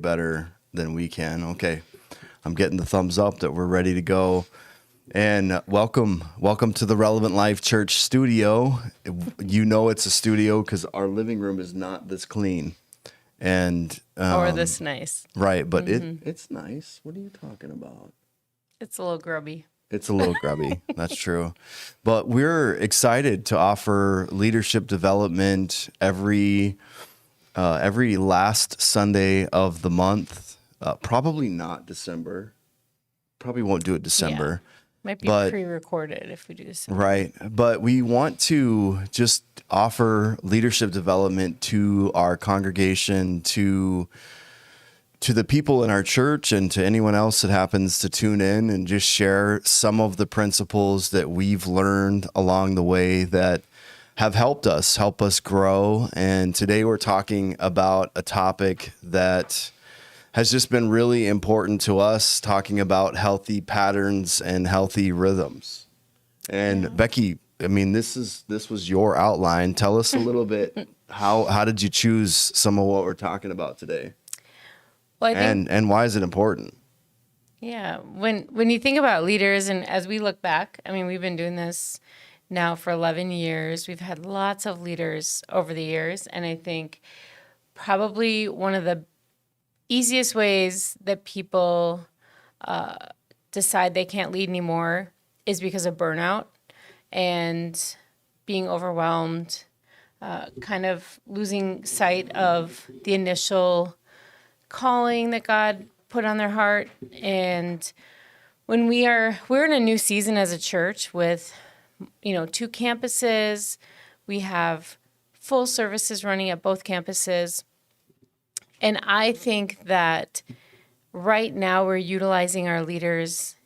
better than we can. Okay. I'm getting the thumbs up that we're ready to go. And welcome to the Relevant Life Church studio. You know it's a studio because our living room is not this clean. And or this nice. Right, but it's nice. What are you talking about? It's a little grubby. It's a little grubby. That's true. But we're excited to offer leadership development every last Sunday of the month. Probably not December. Probably won't do it December. Yeah. Might be pre-recorded if we do this. Right. But we want to just offer leadership development to our congregation, to the people in our church, and to anyone else that happens to tune in, and just share some of the principles that we've learned along the way that have help us grow. And today we're talking about a topic that has just been really important to us, talking about healthy patterns and healthy rhythms. And Becky, I mean, this was your outline. Tell us a little bit, how did you choose some of what we're talking about today? Well, I think, and why is it important? Yeah, when you think about leaders, and as we look back, I mean, we've been doing this now for 11 years. We've had lots of leaders over the years, and I think probably one of the easiest ways that people decide they can't lead anymore is because of burnout and being overwhelmed, kind of losing sight of the initial calling that God put on their heart. And when we're in a new season as a church with, 2 campuses, we have full services running at both campuses. And I think that right now we're utilizing our leaders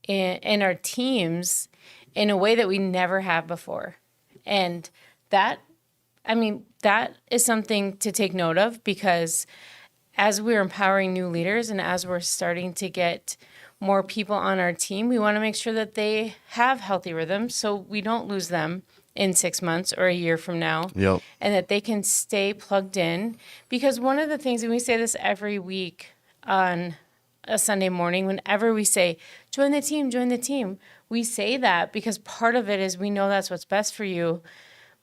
and our teams in a way that we never have before. And that is something to take note of, because as we're empowering new leaders and as we're starting to get more people on our team, we want to make sure that they have healthy rhythms so we don't lose them in 6 months or a year from now. Yep. And that they can stay plugged in. Because one of the things, and we say this every week on a Sunday morning, whenever we say, join the team, we say that because part of it is we know that's what's best for you,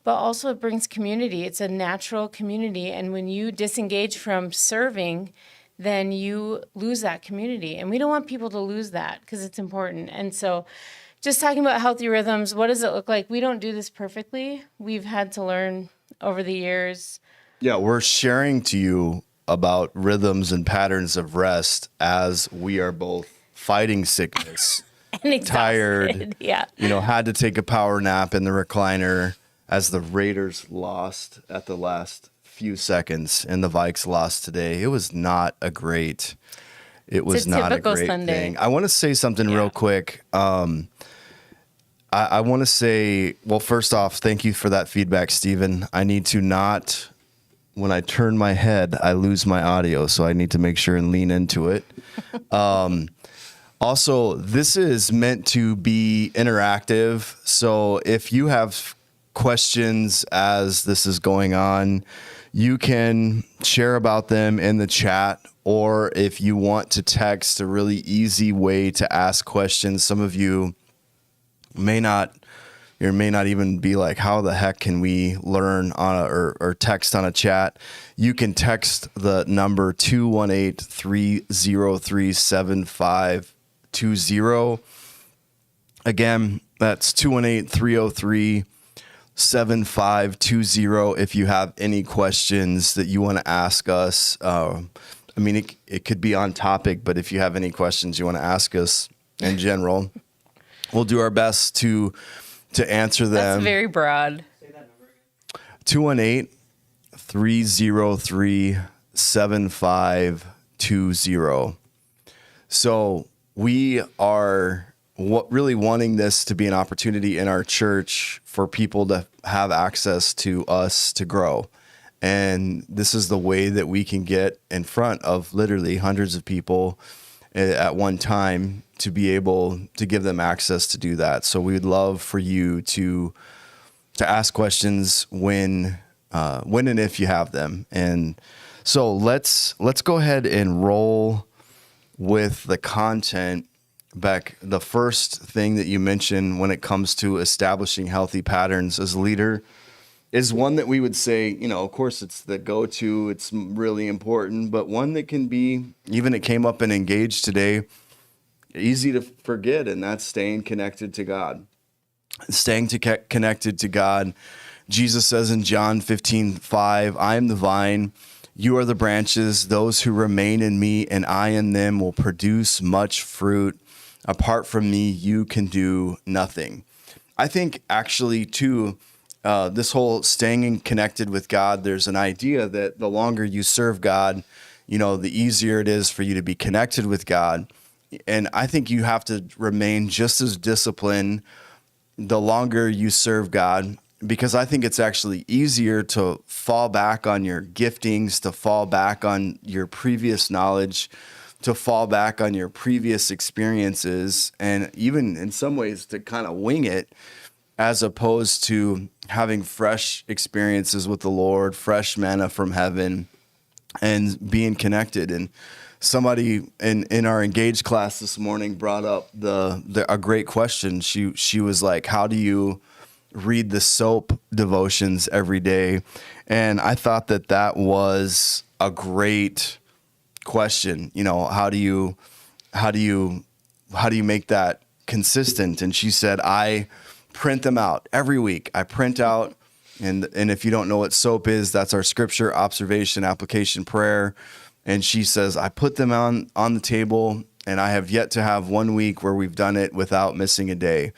but also it brings community. It's a natural community. And when you disengage from serving, then you lose that community. And we don't want people to lose that because it's important. And so just talking about healthy rhythms, what does it look like? We don't do this perfectly. We've had to learn over the years. Yeah, we're sharing to you about rhythms and patterns of rest as we are both fighting sickness, and tired, yeah. Had to take a power nap in the recliner as the Raiders lost at the last few seconds and the Vikes lost today. It was not a great Sunday thing. I want to say something real quick. I want to say, well, first off, thank you for that feedback, Stephen. I need to not, when I turn my head, I lose my audio, so I need to make sure and lean into it. Also, this is meant to be interactive, so if you have questions as this is going on, you can share about them in the chat, or if you want to text, a really easy way to ask questions. Some of you may not even be like, how the heck can we learn on or text on a chat? You can text the number 218-303-7520. Again, that's 218-303-7520 if you have any questions that you want to ask us. It could be on topic, but if you have any questions you want to ask us in general, we'll do our best to answer them. That's very broad. 218-303-7520. So we are really wanting this to be an opportunity in our church for people to have access to us to grow. And this is the way that we can get in front of literally hundreds of people at one time to be able to give them access to do that. So we would love for you to ask questions when and if you have them. And So let's go ahead and roll with the content. Beck, the first thing that you mentioned when it comes to establishing healthy patterns as a leader is one that we would say, of course it's the go-to, it's really important, but one that can be, even it came up in Engage today, easy to forget, and that's staying connected to God. Connected to God. Jesus says in John 15:5, I am the vine, you are the branches. Those who remain in me and I in them will produce much fruit. Apart from me, you can do nothing. I think actually, too, this whole staying connected with God, there's an idea that the longer you serve God, the easier it is for you to be connected with God. And I think you have to remain just as disciplined the longer you serve God, because I think it's actually easier to fall back on your giftings, to fall back on your previous knowledge, to fall back on your previous experiences, and even in some ways to kind of wing it, as opposed to having fresh experiences with the Lord, fresh manna from heaven, and being connected. And somebody in our Engage class this morning brought up a great question. She was like, how do you read the SOAP devotions every day? And I thought that was a great question. How do you make that consistent? And she said, I print them out every week. I print out, and if you don't know what SOAP is, that's our scripture, observation, application, prayer. And she says, I put them on the table, and I have yet to have 1 week where we've done it without missing a day.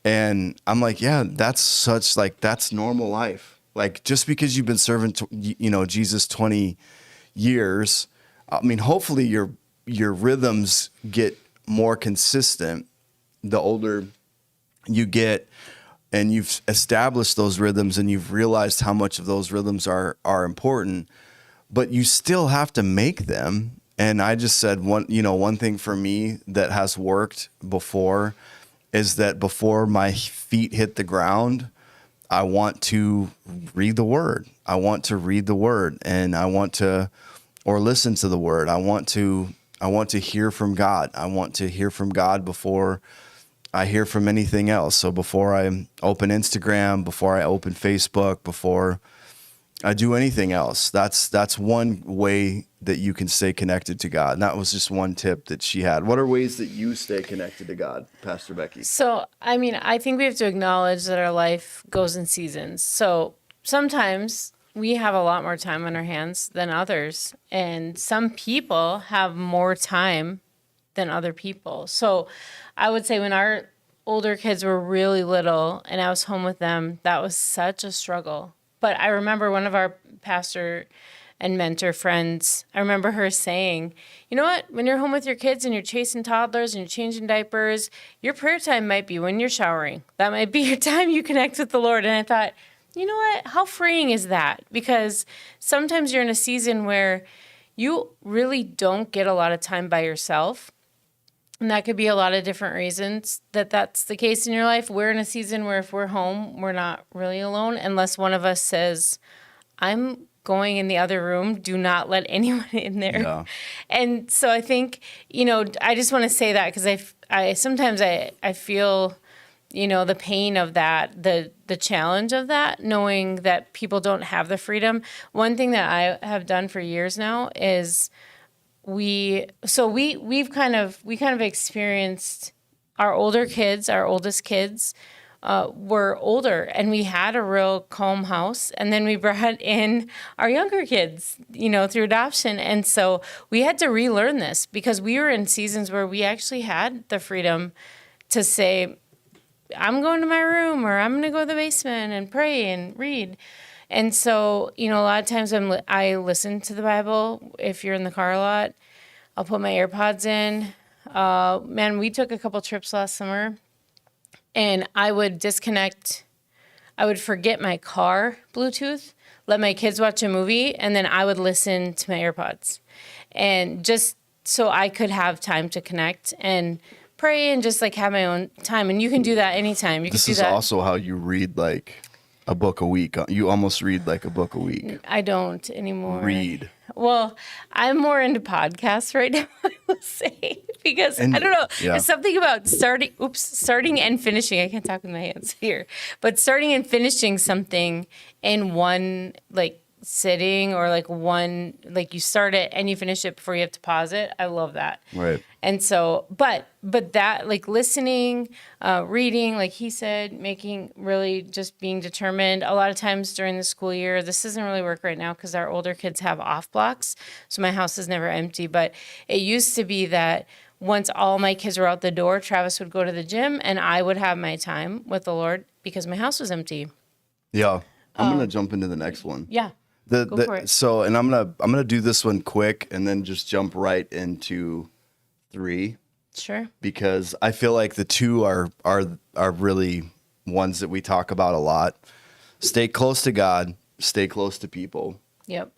And I'm like, yeah, that's normal life. Like, just because you've been serving, Jesus 20 years, I mean, hopefully your rhythms get more consistent the older you get, and you've established those rhythms and you've realized how much of those rhythms are important, but you still have to make them. And I just said one thing for me that has worked before is that before my feet hit the ground, I want to read the word. I want to read the word, and I want to, or listen to the word. I want to hear from God. I want to hear from God before I hear from anything else. So before I open Instagram, before I open Facebook, before I do anything else, that's one way that you can stay connected to God. And that was just one tip that she had. What are ways that you stay connected to God, Pastor Becky? So, I think we have to acknowledge that our life goes in seasons. So sometimes we have a lot more time on our hands than others. And some people have more time than other people. So I would say when our older kids were really little and I was home with them, that was such a struggle. But I remember one of our pastor and mentor friends, I remember her saying, you know what, when you're home with your kids and you're chasing toddlers and you're changing diapers, your prayer time might be when you're showering. That might be your time you connect with the Lord. And I thought, you know what, how freeing is that? Because sometimes you're in a season where you really don't get a lot of time by yourself. And that could be a lot of different reasons that's the case in your life. We're in a season where if we're home, we're not really alone unless one of us says, I'm going in the other room. Do not let anyone in there. Yeah. And so I think, I just want to say that because I sometimes I feel, the pain of that, the challenge of that, knowing that people don't have the freedom. One thing that I have done for years now is we kind of experienced our oldest kids were older, and we had a real calm house, and then we brought in our younger kids, through adoption. And so we had to relearn this because we were in seasons where we actually had the freedom to say, I'm going to my room, or I'm going to go to the basement and pray and read. And so, a lot of times I listen to the Bible. If you're in the car a lot, I'll put my AirPods in. Man, we took a couple trips last summer, and I would disconnect. I would forget my car Bluetooth, let my kids watch a movie, and then I would listen to my AirPods. And just so I could have time to connect and pray and just have my own time. And you can do that anytime. This is also how you read a book a week. You almost read a book a week. I don't anymore. Read. Well, I'm more into podcasts right now, I will say, because And I don't know. yeah. There's something about starting and finishing. I can't talk with my hands here, but starting and finishing something in one like sitting, or like one, like you start it and you finish it before you have to pause it. I love that. Right. And so, but that, like listening, reading, like he said, making, really just being determined. A lot of times during the school year, this doesn't really work right now because our older kids have off blocks, so my house is never empty. But it used to be that once all my kids were out the door, Travis would go to the gym and I would have my time with the Lord because my house was empty. Yeah. I'm gonna jump into the next one. Yeah. Go for it. So, and I'm gonna do this one quick and then just jump right into 3, Sure. because I feel like the 2 are really ones that we talk about a lot. Stay close to God, stay close to people, Yep.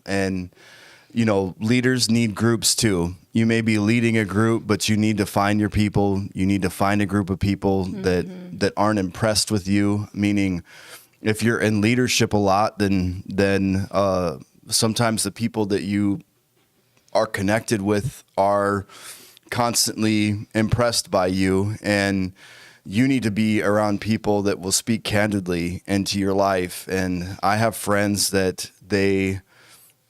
and leaders need groups too. You may be leading a group, but you need to find your people. You need to find a group of people that aren't impressed with you, meaning if you're in leadership a lot, then sometimes the people that you are connected with are constantly impressed by you, and you need to be around people that will speak candidly into your life. And I have friends that they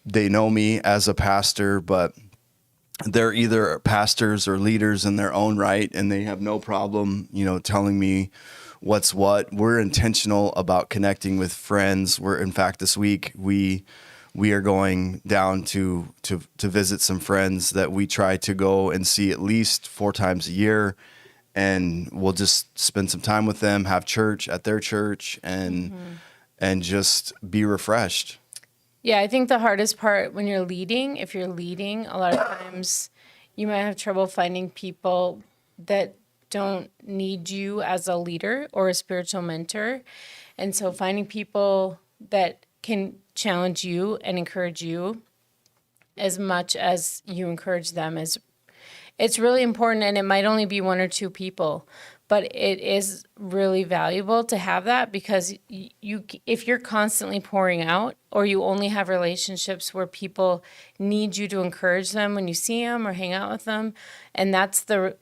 know me as a pastor, but they're either pastors or leaders in their own right, and they have no problem, telling me what's what. We're intentional about connecting with friends. In fact, this week we are going down to visit some friends that we try to go and see at least 4 times a year, and we'll just spend some time with them, have church at their church, and just be refreshed. Yeah, I think the hardest part when you're leading, if you're leading, a lot of times you might have trouble finding people that don't need you as a leader or a spiritual mentor. And so finding people that can challenge you and encourage you as much as you encourage them it's really important. And it might only be 1 or 2 people, but it is really valuable to have that, because if you're constantly pouring out, or you only have relationships where people need you to encourage them when you see them or hang out with them, and that's the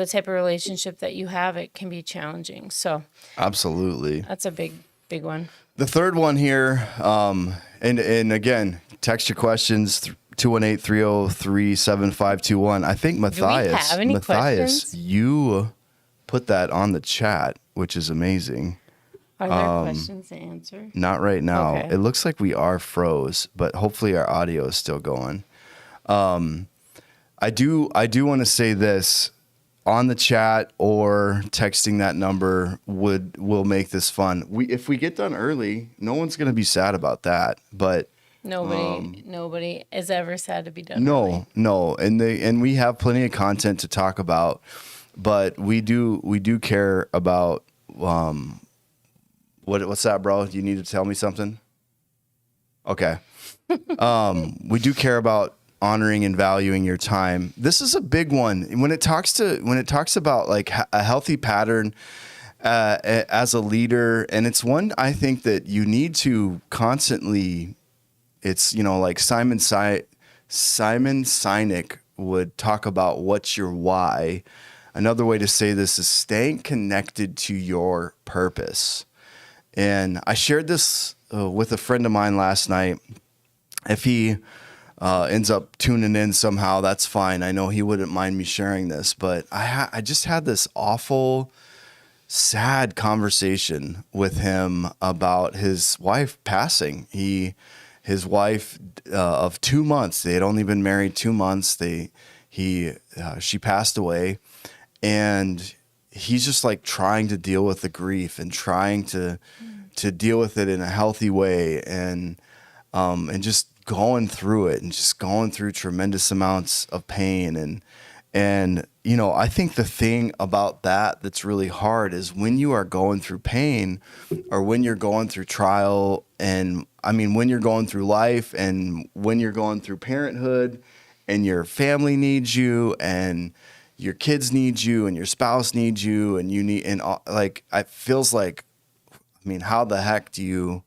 type of relationship that you have, it can be challenging. So Absolutely. that's a big one. The third one here, and again, text your questions, 218-303-7521. I think Matthias, have any questions? you put that on the chat, which is amazing. Are there questions to answer? Not right now. Okay. It looks like we are froze, but hopefully our audio is still going. I do want to say this. On the chat or texting that number will make this fun. If we get done early, no one's going to be sad about that. But Nobody is ever sad to be done. no, and we have plenty of content to talk about. But we do care about what's that, bro? Do you need to tell me something? Okay. We do care about honoring and valuing your time. This is a big one when it talks about like a healthy pattern as a leader, and it's one I think that you need to constantly. It's like Simon Sinek would talk about what's your why. Another way to say this is staying connected to your purpose. And I shared this with a friend of mine last night. If he ends up tuning in somehow, that's fine. I know he wouldn't mind me sharing this, but I just had this awful, sad conversation with him about his wife passing. His wife of 2 months, they had only been married 2 months. She passed away, and he's just like trying to deal with the grief and trying to deal with it in a healthy way, and just going through it and just going through tremendous amounts of pain. And I think the thing about that's really hard is when you are going through pain, or when you're going through trial, and when you're going through life, and when you're going through parenthood, and your family needs you, and your kids need you, and your spouse needs you, and it feels like, how the heck do you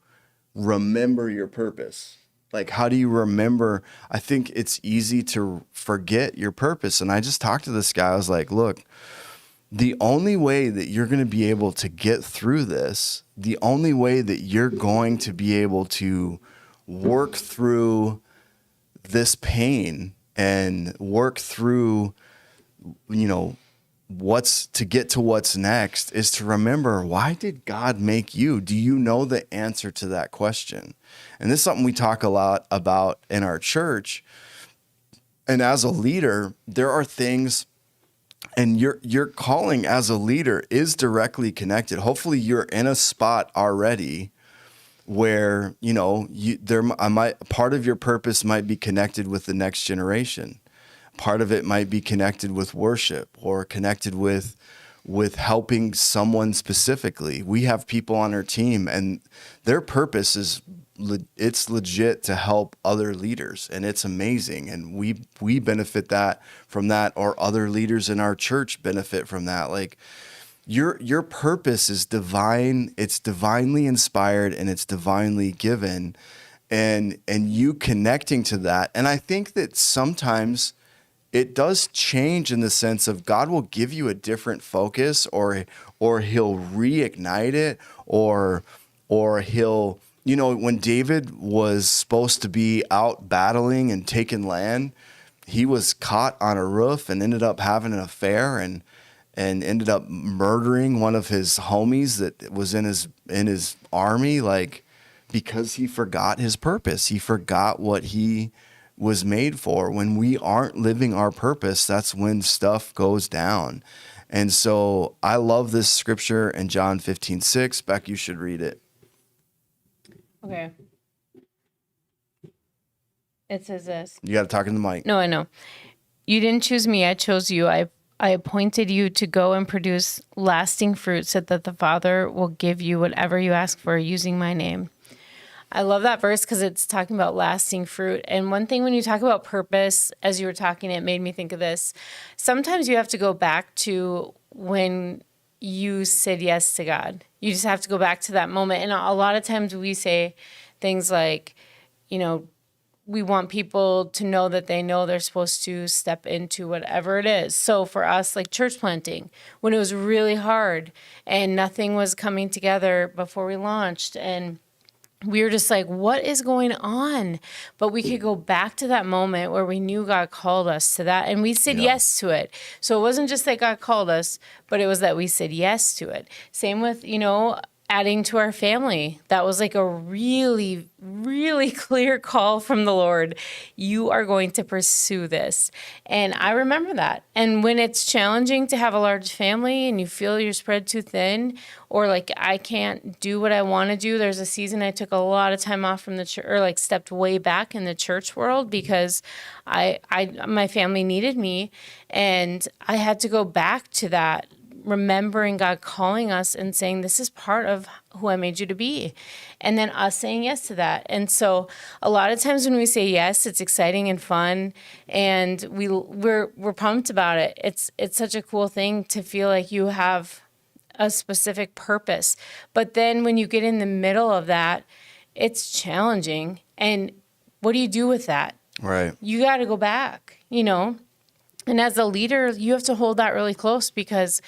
remember your purpose? Like, how do you remember? I think it's easy to forget your purpose. And I just talked to this guy. I was like, look, the only way that you're going to be able to get through this, the only way that you're going to be able to work through this pain and work through, you know, what's to get to what's next is to remember, why did God make you? Do you know the answer to that question? And this is something we talk a lot about in our church. And as a leader, there are things, and your calling as a leader is directly connected. Hopefully you're in a spot already where, you know, part of your purpose might be connected with the next generation. Part of it might be connected with worship or connected with helping someone specifically. We have people on our team, and their purpose is it's legit to help other leaders, and it's amazing. And we benefit from that, or other leaders in our church benefit from that. Like, your purpose is divine. It's divinely inspired and it's divinely given, and you connecting to that. And I think that sometimes it does change in the sense of God will give you a different focus, or he'll reignite it, or he'll, you know, when David was supposed to be out battling and taking land, he was caught on a roof and ended up having an affair and ended up murdering one of his homies that was in his army, like, because he forgot his purpose. He forgot what he was made for. When we aren't living our purpose, that's when stuff goes down. And so I love this scripture in John 15:6. Beck, you should read it. Okay. It says this. You got to talk in the mic. No, I know. You didn't choose me. I chose you. I appointed you to go and produce lasting fruit so that the Father will give you whatever you ask for using my name. I love that verse because it's talking about lasting fruit. And one thing when you talk about purpose, as you were talking, it made me think of this. Sometimes you have to go back to when you said yes to God. You just have to go back to that moment. And a lot of times we say things like, you know, we want people to know that they know they're supposed to step into whatever it is. So for us, like church planting, when it was really hard and nothing was coming together before we launched, and we were just like, what is going on? But we could go back to that moment where we knew God called us to that, and we said yes to it. So it wasn't just that God called us, but it was that we said yes to it. Same with, you know, adding to our family. That was like a really, really clear call from the Lord. You are going to pursue this. And I remember that. And when it's challenging to have a large family and you feel you're spread too thin, or like I can't do what I want to do, there's a season I took a lot of time off from the church, or like stepped way back in the church world because my family needed me, and I had to go back to that, remembering God calling us and saying, this is part of who I made you to be. And then us saying yes to that. And so a lot of times when we say yes, it's exciting and fun, and we're pumped about it. It's such a cool thing to feel like you have a specific purpose. But then when you get in the middle of that, it's challenging. And what do you do with that? Right. You got to go back, you know? And as a leader, you have to hold that really close, because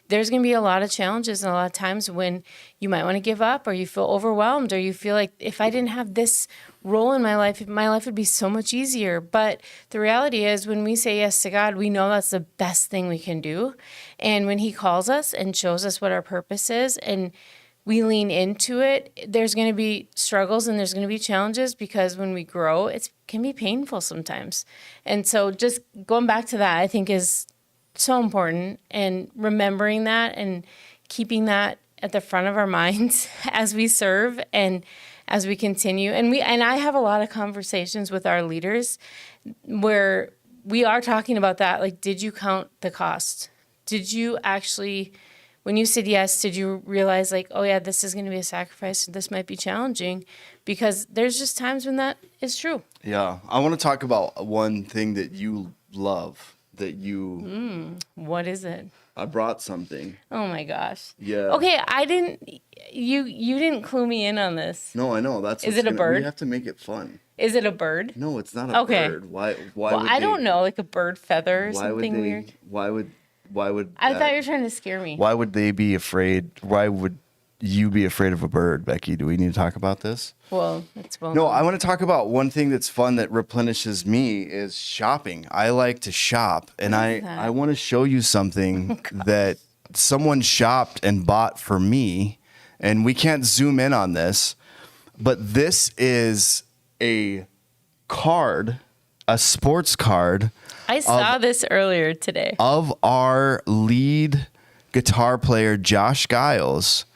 there's going to be a lot of challenges and a lot of times when you might want to give up, or you feel overwhelmed, or you feel like, if I didn't have this role in my life would be so much easier. But the reality is, when we say yes to God, we know that's the best thing we can do. And when he calls us and shows us what our purpose is, and we lean into it, there's going to be struggles and there's going to be challenges, because when we grow, it can be painful sometimes. And so just going back to that, I think, is so important, and remembering that and keeping that at the front of our minds as we serve and as we continue. And I have a lot of conversations with our leaders where we are talking about that. Like, did you count the cost? Did you actually, when you said yes, did you realize, like, oh yeah, this is going to be a sacrifice, this might be challenging? Because there's just times when that is true. Yeah. I want to talk about one thing that you love, that you... What is it? I brought something. Oh my gosh. Yeah. Okay, you didn't clue me in on this. No, I know. Is it a bird? We have to make it fun. Is it a bird? No, it's not a Okay. bird. Why Well, would I they, don't know, like a bird feather or why would something they, weird. why would I that- thought you were trying to scare me. why would they be afraid? Why would you be afraid of a bird, Becky? Do we need to talk about this? Well, it's well. No, I want to talk about one thing that's fun that replenishes me is shopping. I like to shop, and What is that? I want to show you something that someone shopped and bought for me, and we can't zoom in on this, but this is a card, a sports card I saw this earlier today. of our lead guitar player, Josh Giles.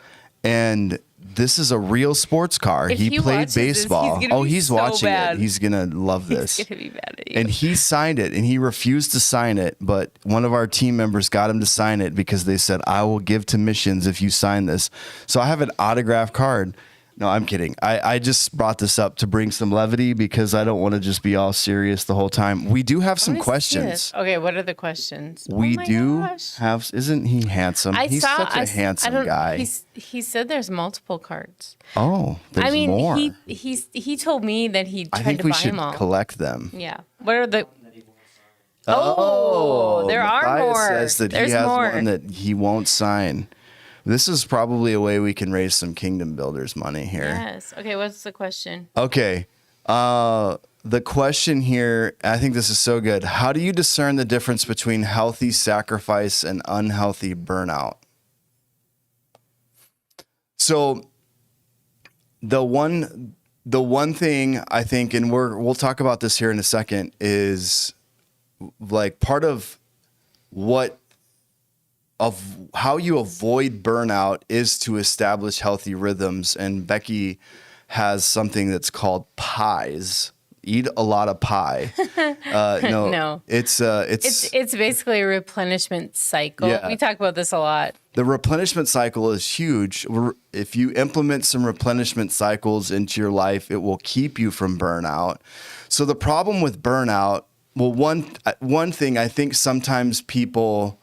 And this is a real sports car. If He he played watches this, he's baseball. gonna be He's so watching bad. it. He's going to love this. He's gonna be mad at you. And he signed it, and he refused to sign it. But one of our team members got him to sign it because they said, I will give to missions if you sign this. So I have an autographed card. No, I'm kidding. I just brought this up to bring some levity because I don't want to just be all serious the whole time. We do have some Let me see questions. this. Okay, what are the questions? We Oh my do gosh. have. Isn't he handsome? He's such a handsome guy. He said there's multiple cards. Oh, there's I mean, more. he told me that he I tried think to we buy should them all. collect them. Yeah. What are the? Oh, there are Matthias more. says that There's he has more. one that he won't sign. This is probably a way we can raise some Kingdom Builders money here. Yes. Okay. What's the question? Okay. The question here, I think this is so good. How do you discern the difference between healthy sacrifice and unhealthy burnout? So the one thing I think, and we'll talk about this here in a second, is like part of how you avoid burnout is to establish healthy rhythms. And Becky has something that's called pies. Eat a lot of pie. No. It's It's basically a replenishment cycle. Yeah. We talk about this a lot. the replenishment cycle is huge. If you implement some replenishment cycles into your life, it will keep you from burnout. So the problem with burnout, well, one thing, I think sometimes people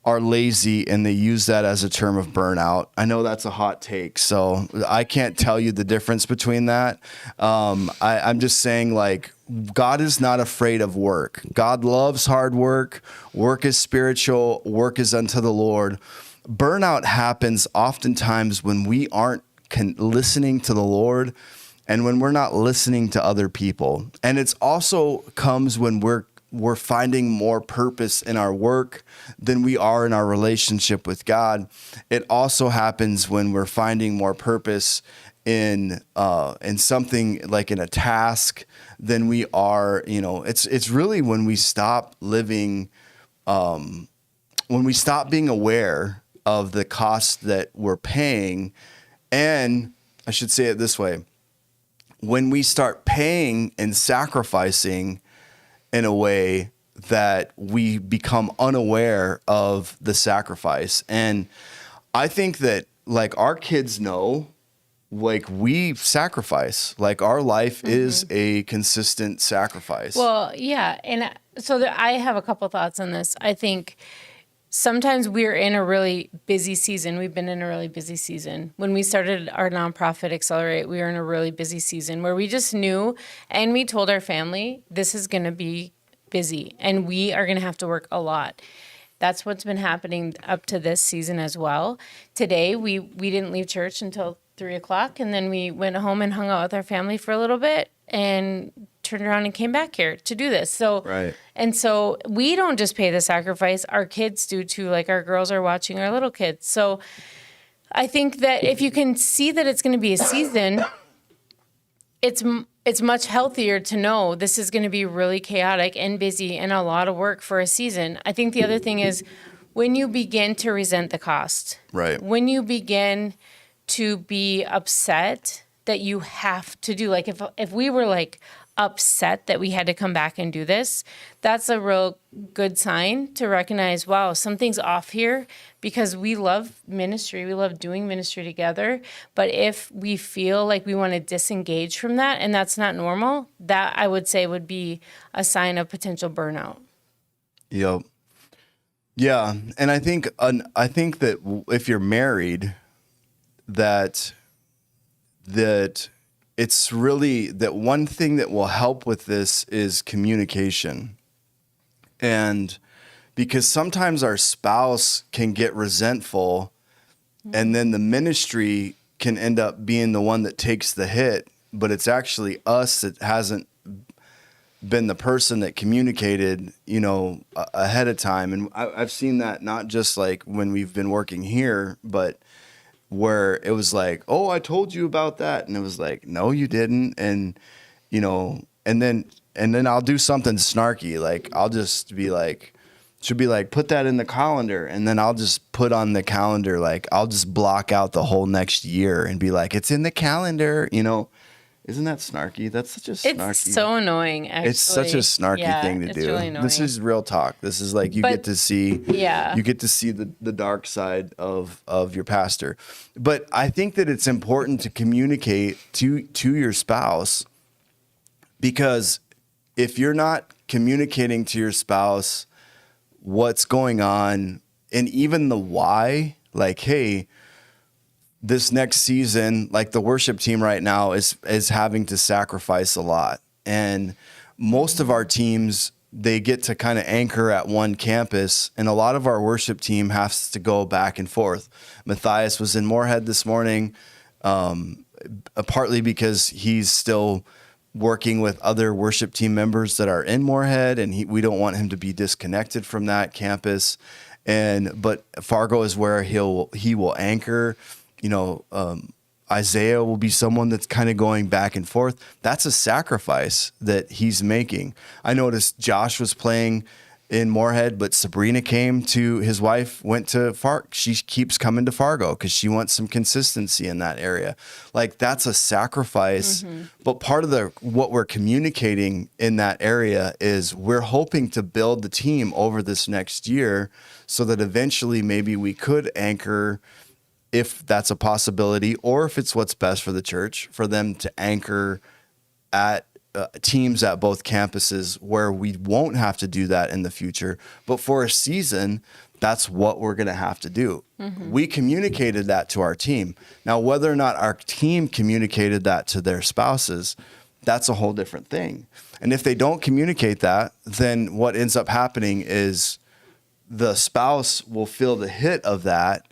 are lazy and they use that as a term of burnout. I know that's a hot take, so I can't tell you the difference between that. I'm just saying, like, God is not afraid of work. God loves hard work. Work is spiritual. Work is unto the Lord. Burnout happens oftentimes when we aren't listening to the Lord and when we're not listening to other people. And it's also comes when we're finding more purpose in our work than we are in our relationship with God. It also happens when we're finding more purpose in something like in a task than we are, it's really when we stop living, when we stop being aware of the cost that we're paying. And I should say it this way, when we start paying and sacrificing in a way that we become unaware of the sacrifice. And I think that, like, our kids know, like, we sacrifice, like, our life is a consistent sacrifice. Well, yeah. And so I have a couple thoughts on this. I think sometimes we're in a really busy season. We've been in a really busy season. When we started our nonprofit Accelerate, we were in a really busy season where we just knew, and we told our family, this is going to be busy and we are going to have to work a lot. That's what's been happening up to this season as well. Today, we didn't leave church until 3:00, and then we went home and hung out with our family for a little bit and turned around and came back here to do this. So, Right. And so we don't just pay the sacrifice, our kids do too. Like, our girls are watching our little kids. So I think that if you can see that it's going to be a season, it's much healthier to know this is going to be really chaotic and busy and a lot of work for a season. I think the other thing is when you begin to resent the cost, Right. when you begin to be upset that you have to do, like, if we were like upset that we had to come back and do this, that's a real good sign to recognize, wow, something's off here, because we love ministry. We love doing ministry together. But if we feel like we want to disengage from that and that's not normal, that I would say would be a sign of potential burnout. Yep. Yeah, and I think that if you're married, that it's really that one thing that will help with this is communication. And because sometimes our spouse can get resentful, and then the ministry can end up being the one that takes the hit, but it's actually us that hasn't been the person that communicated, ahead of time. And I've seen that not just like when we've been working here, but where it was like, oh, I told you about that. And it was like, no, you didn't. And, and then I'll do something snarky. Like I'll just be like, she'll be like, put that in the calendar. And then I'll just put on the calendar. Like I'll just block out the whole next year and be like, it's in the calendar, Isn't that snarky? That's such a snarky. It's so annoying, actually. It's such a snarky thing to do. Really annoying. This is real talk. This is like you get to see the dark side of your pastor. But I think that it's important to communicate to your spouse, because if you're not communicating to your spouse what's going on and even the why, like, hey, this next season, like the worship team right now is having to sacrifice a lot. And most of our teams, they get to kind of anchor at one campus, and a lot of our worship team has to go back and forth. Matthias was in Moorhead this morning, partly because he's still working with other worship team members that are in Moorhead, and we don't want him to be disconnected from that campus. But Fargo is where he will anchor. Isaiah will be someone that's kind of going back and forth. That's a sacrifice that he's making. I noticed Josh was playing in Moorhead, but Sabrina his wife went to Fargo. She keeps coming to Fargo because she wants some consistency in that area. Like that's a sacrifice. Mm-hmm. But part of what we're communicating in that area is we're hoping to build the team over this next year so that eventually maybe we could anchor, if that's a possibility, or if it's what's best for the church, for them to anchor at teams at both campuses where we won't have to do that in the future. But for a season, that's what we're going to have to do. Mm-hmm. We communicated that to our team. Now, whether or not our team communicated that to their spouses, that's a whole different thing. And if they don't communicate that, then what ends up happening is the spouse will feel the hit of that.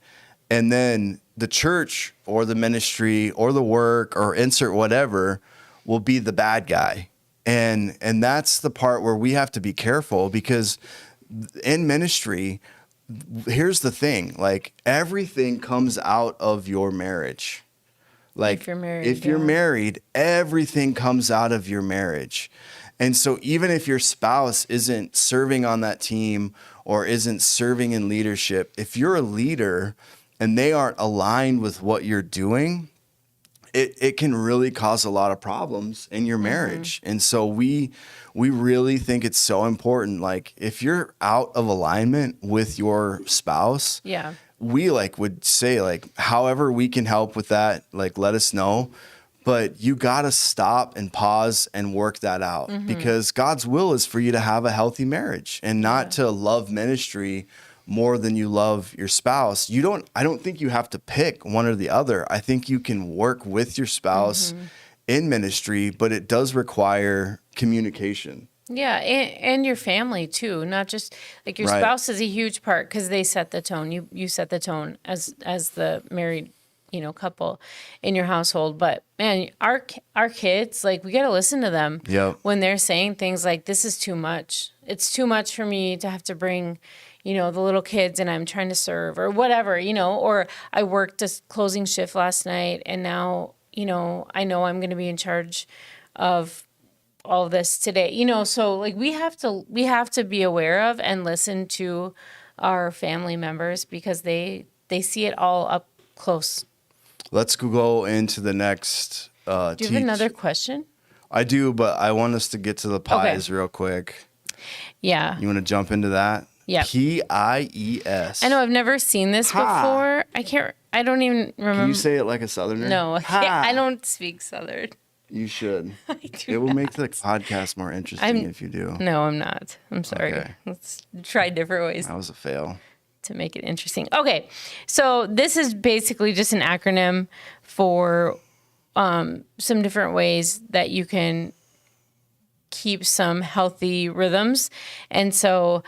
And then the church or the ministry or the work or insert whatever will be the bad guy. And that's the part where we have to be careful, because in ministry, here's the thing, like everything comes out of your marriage. Like if you're married, everything comes out of your marriage. And so even if your spouse isn't serving on that team or isn't serving in leadership, if you're a leader and they aren't aligned with what you're doing, it can really cause a lot of problems in your marriage. Mm-hmm. And so we really think it's so important. Like if you're out of alignment with your spouse, we would say however we can help with that, let us know. But you got to stop and pause and work that out, mm-hmm. because God's will is for you to have a healthy marriage and not to love ministry more than you love your spouse. I don't think you have to pick one or the other. I think you can work with your spouse mm-hmm. in ministry, but it does require communication. Yeah, and your family too, not just like your spouse is a huge part because they set the tone. You set the tone as the married, couple in your household. But man, our kids, we got to listen to them when they're saying things like, "This is too much. It's too much for me to have to bring, the little kids, and I'm trying to serve," or whatever, or I worked a closing shift last night and now, I know I'm going to be in charge of all of this today, so we have to be aware of and listen to our family members because they see it all up close. Let's go into the next. Do you have another question? I do, but I want us to get to the pies real quick. Yeah. You want to jump into that? Yeah. Pies. I know I've never seen this before. I don't even remember. Can you say it like a Southerner? No, I don't speak Southern. You should. It will make the podcast more interesting if you do. No, I'm not. I'm sorry. Okay. Let's try different ways. That was a fail. To make it interesting. Okay. So this is basically just an acronym for some different ways that you can keep some healthy rhythms. And so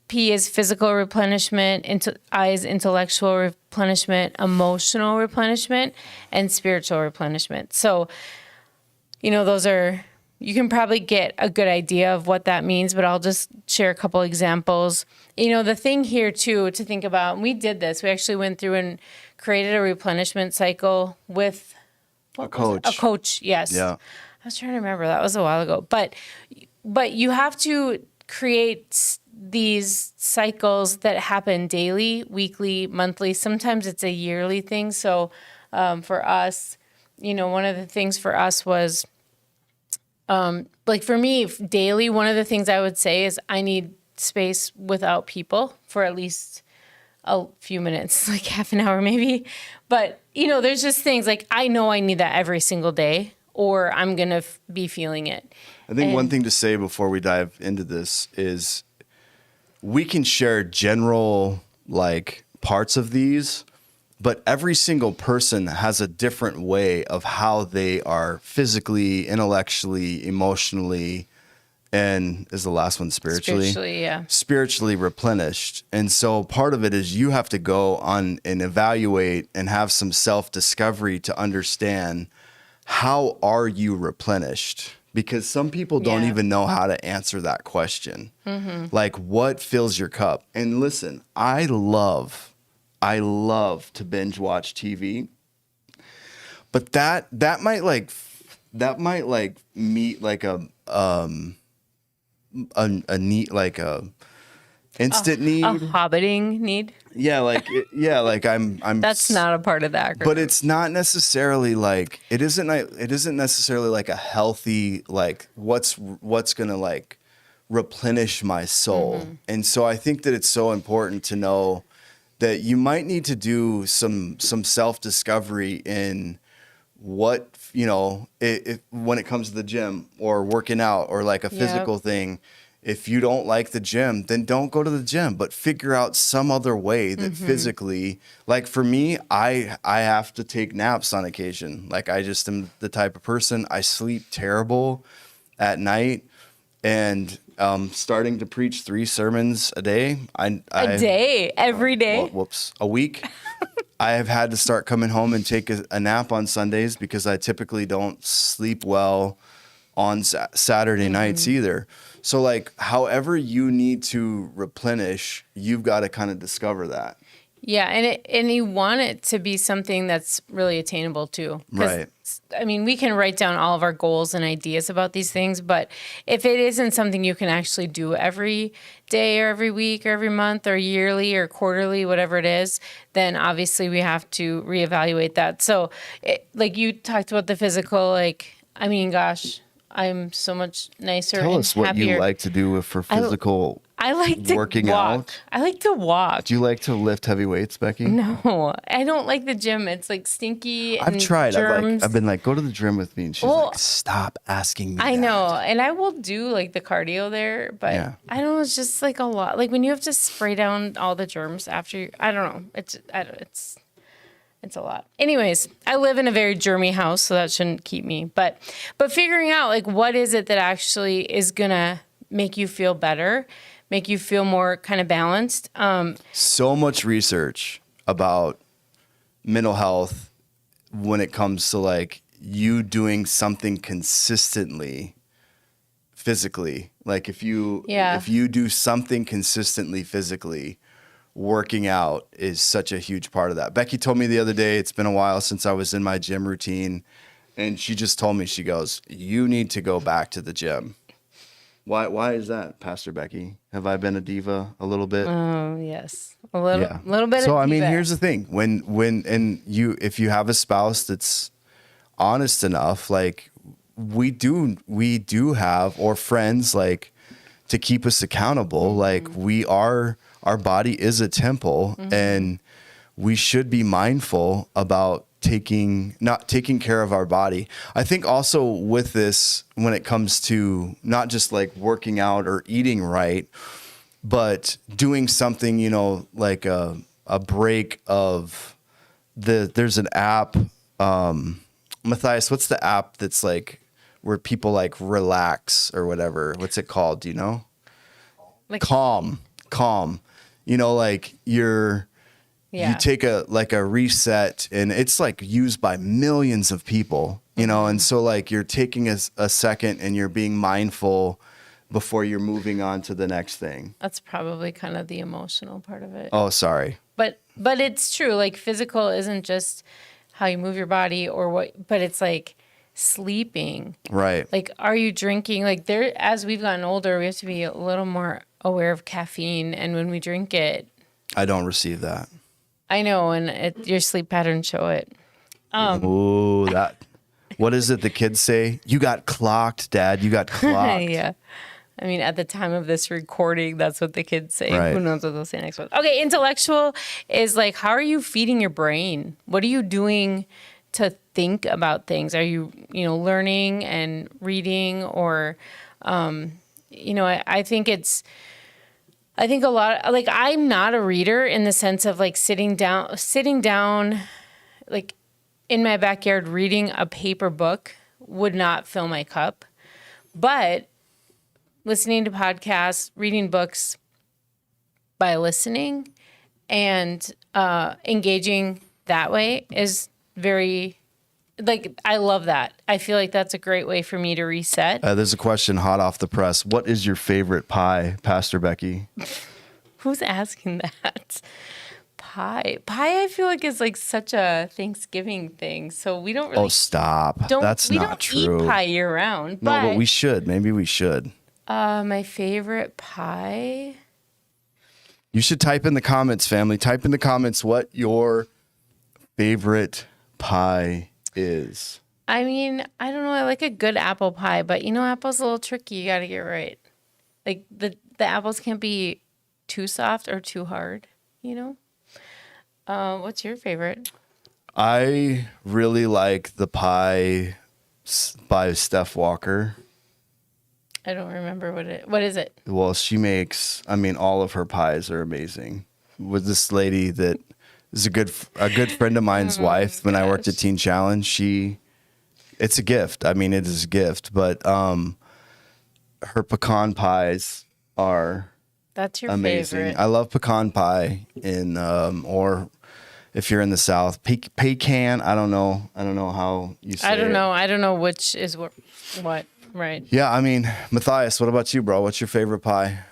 P is physical replenishment, I is intellectual replenishment, emotional replenishment, and spiritual replenishment. So, those are, you can probably get a good idea of what that means, but I'll just share a couple examples. The thing here too to think about, and we did this, we actually went through and created a replenishment cycle with A coach. A coach, yes. Yeah. I was trying to remember, that was a while ago. But you have to create these cycles that happen daily, weekly, monthly. Sometimes it's a yearly thing. So for us, one of the things for us was, like for me, daily, one of the things I would say is I need space without people for at least a few minutes, like half an hour maybe. But, there's just things like I know I need that every single day or I'm going to be feeling it. I think one thing to say before we dive into this is we can share general like parts of these, but every single person has a different way of how they are physically, intellectually, emotionally, and is the last one spiritually replenished. And so part of it is you have to go on and evaluate and have some self-discovery to understand how are you replenished? Because some people don't even know how to answer that question. Like, what fills your cup? And listen, I love to binge watch TV, but that might meet like a need, like a instant need, A hobbiting need. like I'm. That's not a part of the acronym. But it's not necessarily like it isn't necessarily like a healthy like what's gonna like replenish my soul. And so I think that it's so important to know that you might need to do some self-discovery in what, when it comes to the gym or working out or like a physical thing. If you don't like the gym, then don't go to the gym, but figure out some other way that physically, like for me, I have to take naps on occasion. Like I just am the type of person, I sleep terrible at night, and starting to preach 3 sermons a day. Every day. A week. I have had to start coming home and take a nap on Sundays because I typically don't sleep well on Saturday nights either. So like however you need to replenish, you've got to kind of discover that. Yeah, and you want it to be something that's really attainable too. Right. I mean, we can write down all of our goals and ideas about these things, but if it isn't something you can actually do every day or every week or every month or yearly or quarterly, whatever it is, then obviously we have to reevaluate that. So like you talked about the physical, gosh, I'm so much nicer and happier. Tell us what you like to do for physical I like to working walk. out. I like to walk. Do you like to lift heavy weights, Becky? No, I don't like the gym. It's like stinky. I've and tried. Germs. I've been like, go to the gym with me, and she's like, stop asking me. I know, and I will do like the cardio there, but I don't know. It's just like a lot. Like when you have to spray down all the germs after. I don't know. It's a lot. Anyways, I live in a very germy house, so that shouldn't keep me. But figuring out like what is it that actually is gonna make you feel better, make you feel more kind of balanced. So much research about mental health when it comes to like you doing something consistently physically. Like if you do something consistently physically, working out is such a huge part of that. Becky told me the other day, it's been a while since I was in my gym routine, and she just told me, she goes, you need to go back to the gym. Why is that, Pastor Becky? Have I been a diva a little bit? Oh, yes. A little bit. So, of I mean, diva. here's the thing. If you have a spouse that's honest enough, like we do have, or friends, like to keep us accountable, like our body is a temple, and we should be mindful about not taking care of our body. I think also with this, when it comes to not just like working out or eating right, but doing something, like a break of there's an app, Matthias, what's the app that's like where people like relax or whatever? What's it called? Do you know? Like, Calm. You know, like you take a reset, and it's like used by millions of people, you know, and so like you're taking a second and you're being mindful before you're moving on to the next thing. That's probably kind of the emotional part of it. Oh, sorry. But it's true. Like physical isn't just how you move your body or what, but it's like sleeping. Right. Like, are you drinking? Like as we've gotten older, we have to be a little more aware of caffeine. And when we drink it, I don't receive that. I know, and your sleep patterns show it. Ooh, what is it the kids say? You got clocked, Dad. You got clocked. Yeah. I mean, at the time of this recording, that's what the kids say. Right. Who knows what they'll say next one? Okay, intellectual is like, how are you feeding your brain? What are you doing to think about things? Are you, learning and reading, or, I think a lot, like, I'm not a reader in the sense of like sitting down, like in my backyard, reading a paper book would not fill my cup. But listening to podcasts, reading books by listening and engaging that way is very, like, I love that. I feel like that's a great way for me to reset. There's a question hot off the press. What is your favorite pie, Pastor Becky? Who's asking that? Pie, I feel like is like such a Thanksgiving thing. So we don't really. Oh, stop. That's not true. We don't eat pie year round. No, but we should. Maybe we should. My favorite pie. You should type in the comments, family. Type in the comments what your favorite pie is. I mean, I don't know. I like a good apple pie, but apple's a little tricky. You got to get right. Like the apples can't be too soft or too hard, What's your favorite? I really like the pie by Steph Walker. I don't remember what is it? Well, she makes, all of her pies are amazing. With this lady that is a good friend of mine's wife, when I worked at Teen Challenge, it's a gift. It is a gift, but her pecan pies are That's your amazing. favorite. I love pecan pie or if you're in the South, pecan. I don't know how you say it. I don't know which is what. Right. Yeah, Matthias, what about you, bro? What's your favorite pie?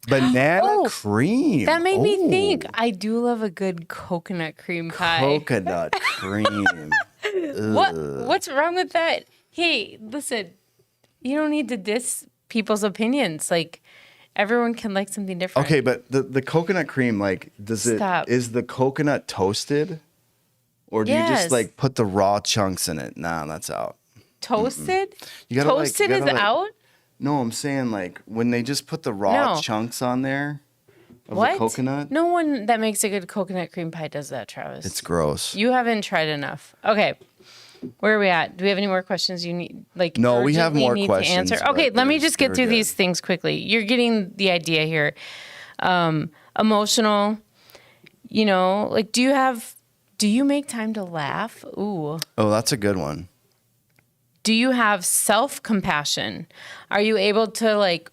Banana cream. That made me think. I do love a good coconut cream pie. Coconut cream. What's wrong with that? Hey, listen, you don't need to diss people's opinions. Like, everyone can like something different. Okay, but the coconut cream, like, is the coconut toasted? Or do you just like put the raw chunks in it? Nah, that's out. Toasted? You gotta Toasted is out? No, I'm saying like when they just put the raw chunks on there of the coconut. No one that makes a good coconut cream pie does that, Travis. It's gross. You haven't tried enough. Okay. Where are we at? Do we have any more questions you need? Like, no, we have more questions. To answer? Okay, let me just get through these things quickly. You're getting the idea here. Emotional, like, do you make time to laugh? Ooh. Oh, that's a good one. Do you have self-compassion? Are you able to like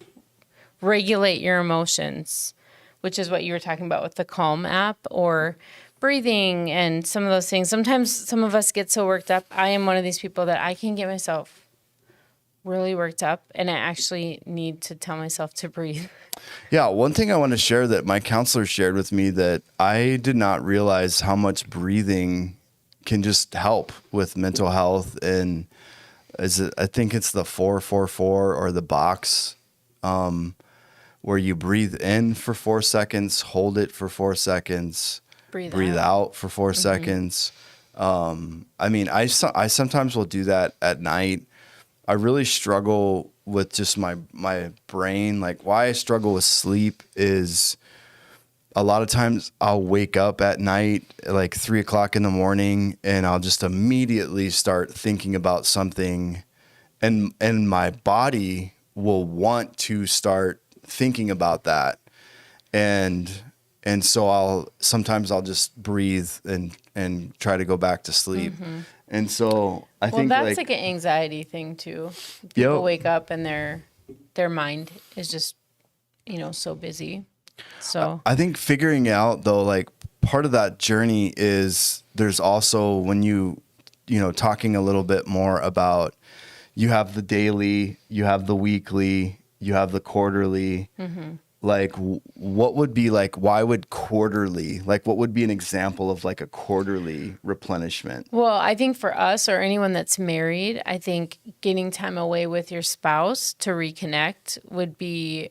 regulate your emotions, which is what you were talking about with the Calm app, or breathing and some of those things? Sometimes some of us get so worked up. I am one of these people that I can get myself really worked up, and I actually need to tell myself to breathe. Yeah, one thing I want to share that my counselor shared with me that I did not realize how much breathing can just help with mental health. And I think it's the 4-4-4 or the box, where you breathe in for 4 seconds, hold it for 4 seconds, breathe out for 4 seconds. I sometimes will do that at night. I really struggle with just my brain. Like, why I struggle with sleep is a lot of times I'll wake up at night at like 3:00 in the morning, and I'll just immediately start thinking about something, and my body will want to start thinking about that. And And so I'll just breathe and try to go back to sleep. And so I think that's like an anxiety thing too. People wake up and their mind is just, so busy. So I think figuring out though, like part of that journey is there's also when talking a little bit more about, you have the daily, you have the weekly, you have the quarterly. Like what would be like, why would quarterly, like what would be an example of like a quarterly replenishment? Well, I think for us or anyone that's married, I think getting time away with your spouse to reconnect would be,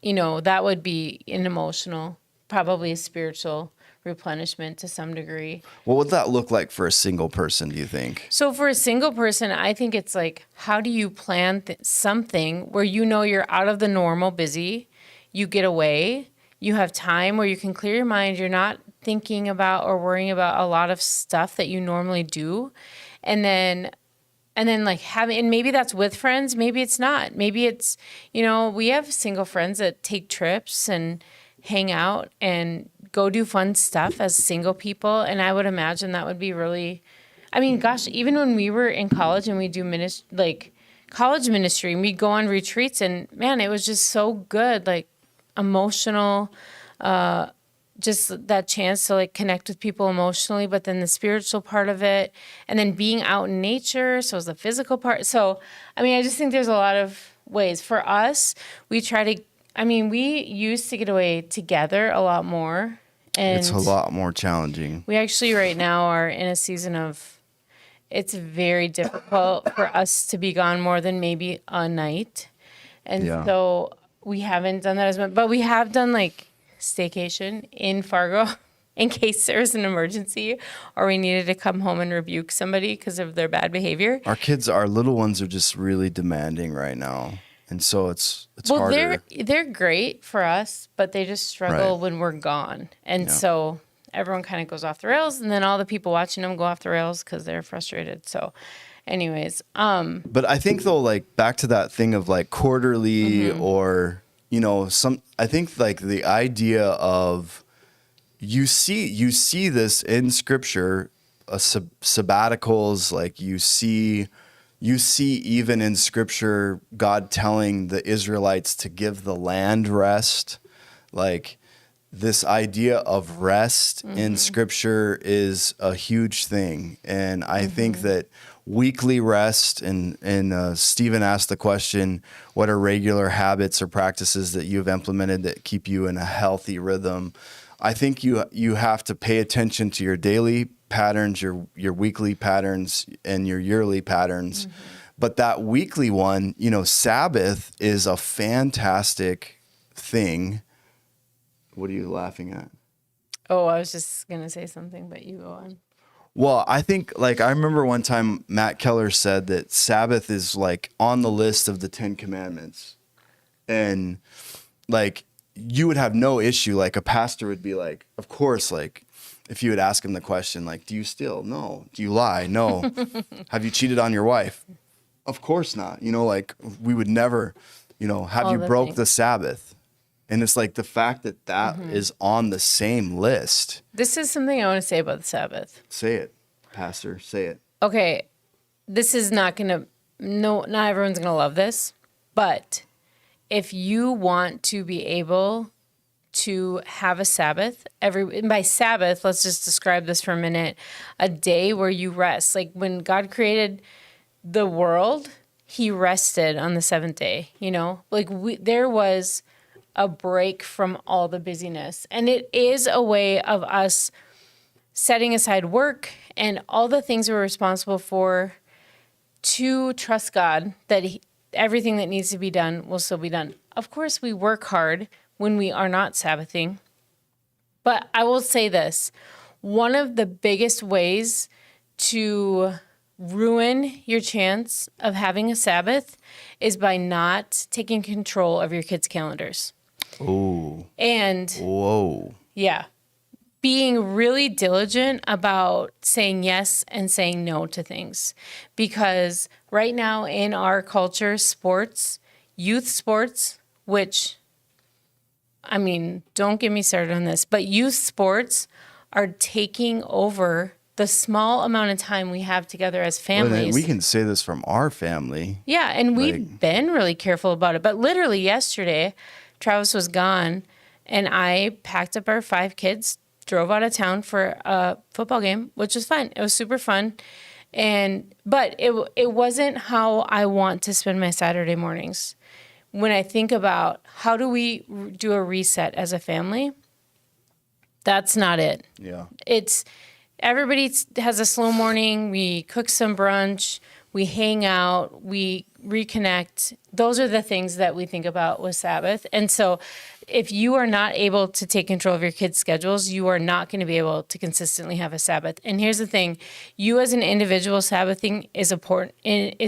that would be an emotional, probably a spiritual replenishment to some degree. What would that look like for a single person, do you think? So for a single person, I think it's like, how do you plan something where you're out of the normal busy, you get away, you have time where you can clear your mind, you're not thinking about or worrying about a lot of stuff that you normally do. And then like and maybe that's with friends, maybe it's not. Maybe it's, we have single friends that take trips and hang out and go do fun stuff as single people. And I would imagine that would be really, gosh, even when we were in college and we do college ministry and we'd go on retreats and man, it was just so good. Like emotional, just that chance to like connect with people emotionally, but then the spiritual part of it and then being out in nature. So it's the physical part. So, I just think there's a lot of ways for us. We used to get away together a lot more. And it's a lot more challenging. We actually right now are in a season of, it's very difficult for us to be gone more than maybe a night. And so we haven't done that as much, but we have done like staycation in Fargo in case there was an emergency or we needed to come home and rebuke somebody because of their bad behavior. Our little ones are just really demanding right now. And so it's harder. They're great for us, but they just struggle when we're gone. And so everyone kind of goes off the rails and then all the people watching them go off the rails because they're frustrated. So anyways, but I think though, like back to that thing of like quarterly or, I think like the idea of you see this in scripture, sabbaticals, like you see even in scripture, God telling the Israelites to give the land rest. Like this idea of rest in scripture is a huge thing. And I think that weekly rest and Stephen asked the question, what are regular habits or practices that you have implemented that keep you in a healthy rhythm? I think you have to pay attention to your daily patterns, your weekly patterns, and your yearly patterns. But that weekly one, Sabbath is a fantastic thing. What are you laughing at? Oh, I was just going to say something, but you go on. Well, I think I remember one time Matt Keller said that Sabbath is like on the list of the 10 Commandments. And like you would have no issue. Like a pastor would be like, of course, like if you would ask him the question, like, do you steal? No. Do you lie? No. Have you cheated on your wife? Of course not. Like we would never, have you broke the Sabbath? And it's like the fact that is on the same list. This is something I want to say about the Sabbath. Say it, Pastor. Say it. Okay. This is not everyone's going to love this. But if you want to be able to have a Sabbath, and by Sabbath, let's just describe this for a minute, a day where you rest. Like when God created the world, he rested on the seventh day, there was a break from all the busyness. And it is a way of us setting aside work and all the things we're responsible for to trust God that everything that needs to be done will still be done. Of course, we work hard when we are not Sabbathing. But I will say this, one of the biggest ways to ruin your chance of having a Sabbath is by not taking control of your kids' calendars. Oh. And whoa. Yeah. Being really diligent about saying yes and saying no to things. Because right now in our culture, sports, youth sports, which I mean, don't get me started on this, but youth sports are taking over the small amount of time we have together as Well, then families. we can say this from our family. Yeah, and we've been really careful about it. But literally yesterday, Travis was gone, and I packed up our 5 kids, drove out of town for a football game, which was fun. It was super fun. But it wasn't how I want to spend my Saturday mornings. When I think about how do we do a reset as a family, that's not it. Yeah. It's everybody has a slow morning. We cook some brunch. We hang out. We reconnect. Those are the things that we think about with Sabbath. And so if you are not able to take control of your kids' schedules, you are not going to be able to consistently have a Sabbath. And here's the thing. You as an individual Sabbathing is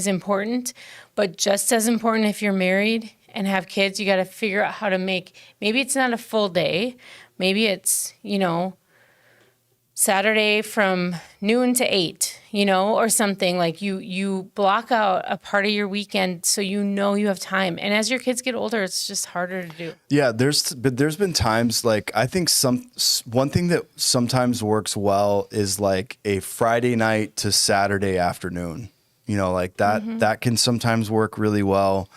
important, but just as important if you're married and have kids, you got to figure out how to maybe it's not a full day. Maybe it's, Saturday from noon to 8, or something like you block out a part of your weekend so you have time. And as your kids get older, it's just harder to do. Yeah, there's been times like I think one thing that sometimes works well is like a Friday night to Saturday afternoon. Like that that can sometimes work really well.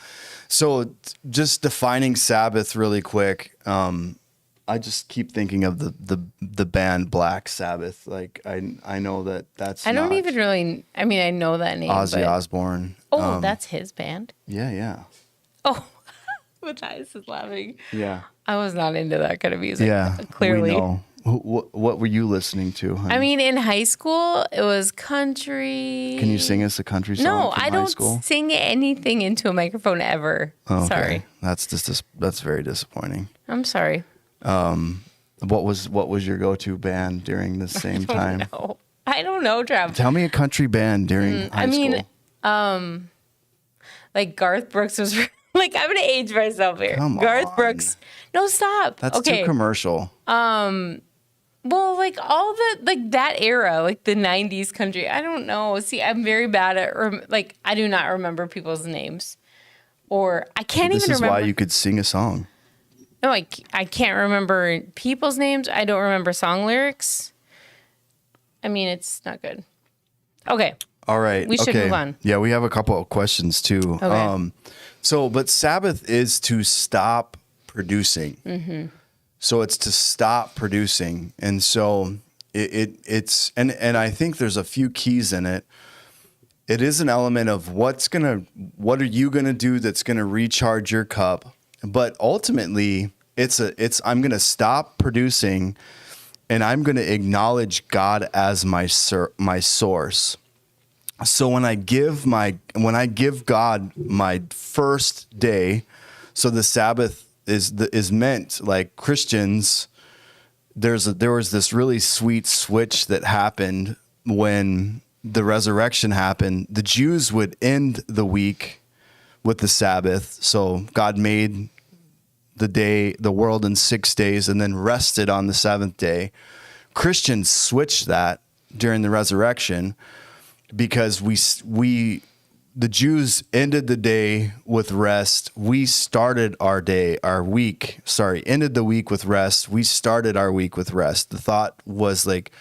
So just defining Sabbath really quick. I just keep thinking of the band Black Sabbath. Like I know that's I don't not even really. I mean, I know that name. Ozzy but, Osbourne. Oh, that's his band. Yeah. Oh, Matthias is laughing. Yeah. I was not into that kind of music. Yeah. Clearly. We know. What were you listening to, honey? I mean, in high school, it was country. Can you sing us a country song No, from I high don't school? sing anything into a microphone ever. Oh, okay. Sorry. That's very disappointing. I'm sorry. What was your go-to band during the same time? No, I don't know, Trav. Tell me a country band during high school. Like Garth Brooks was like, I'm gonna age myself here. Come Garth on. Brooks. No, stop. That's okay. too commercial. Well, like all that era, like the 90s country. I don't know. See, I'm very bad at I do not remember people's names. Or I can't This even is remember. why you could sing a song. No, I can't remember people's names. I don't remember song lyrics. I mean, it's not good. Okay. All right. We should move on. Yeah, we have a couple of questions too. Okay. But Sabbath is to stop producing. Mm-hmm. So it's to stop producing. And so it's I think there's a few keys in it. It is an element of what are you gonna do that's gonna recharge your cup? But ultimately I'm gonna stop producing and I'm gonna acknowledge God as my source. So when I give God my first day, so the Sabbath is meant, like Christians, there was this really sweet switch that happened when the resurrection happened. The Jews would end the week with the Sabbath. So God made the world in 6 days and then rested on the 7th day. Christians switched that during the resurrection because the Jews ended the day with rest. We started ended the week with rest. We started our week with rest. The thought was like,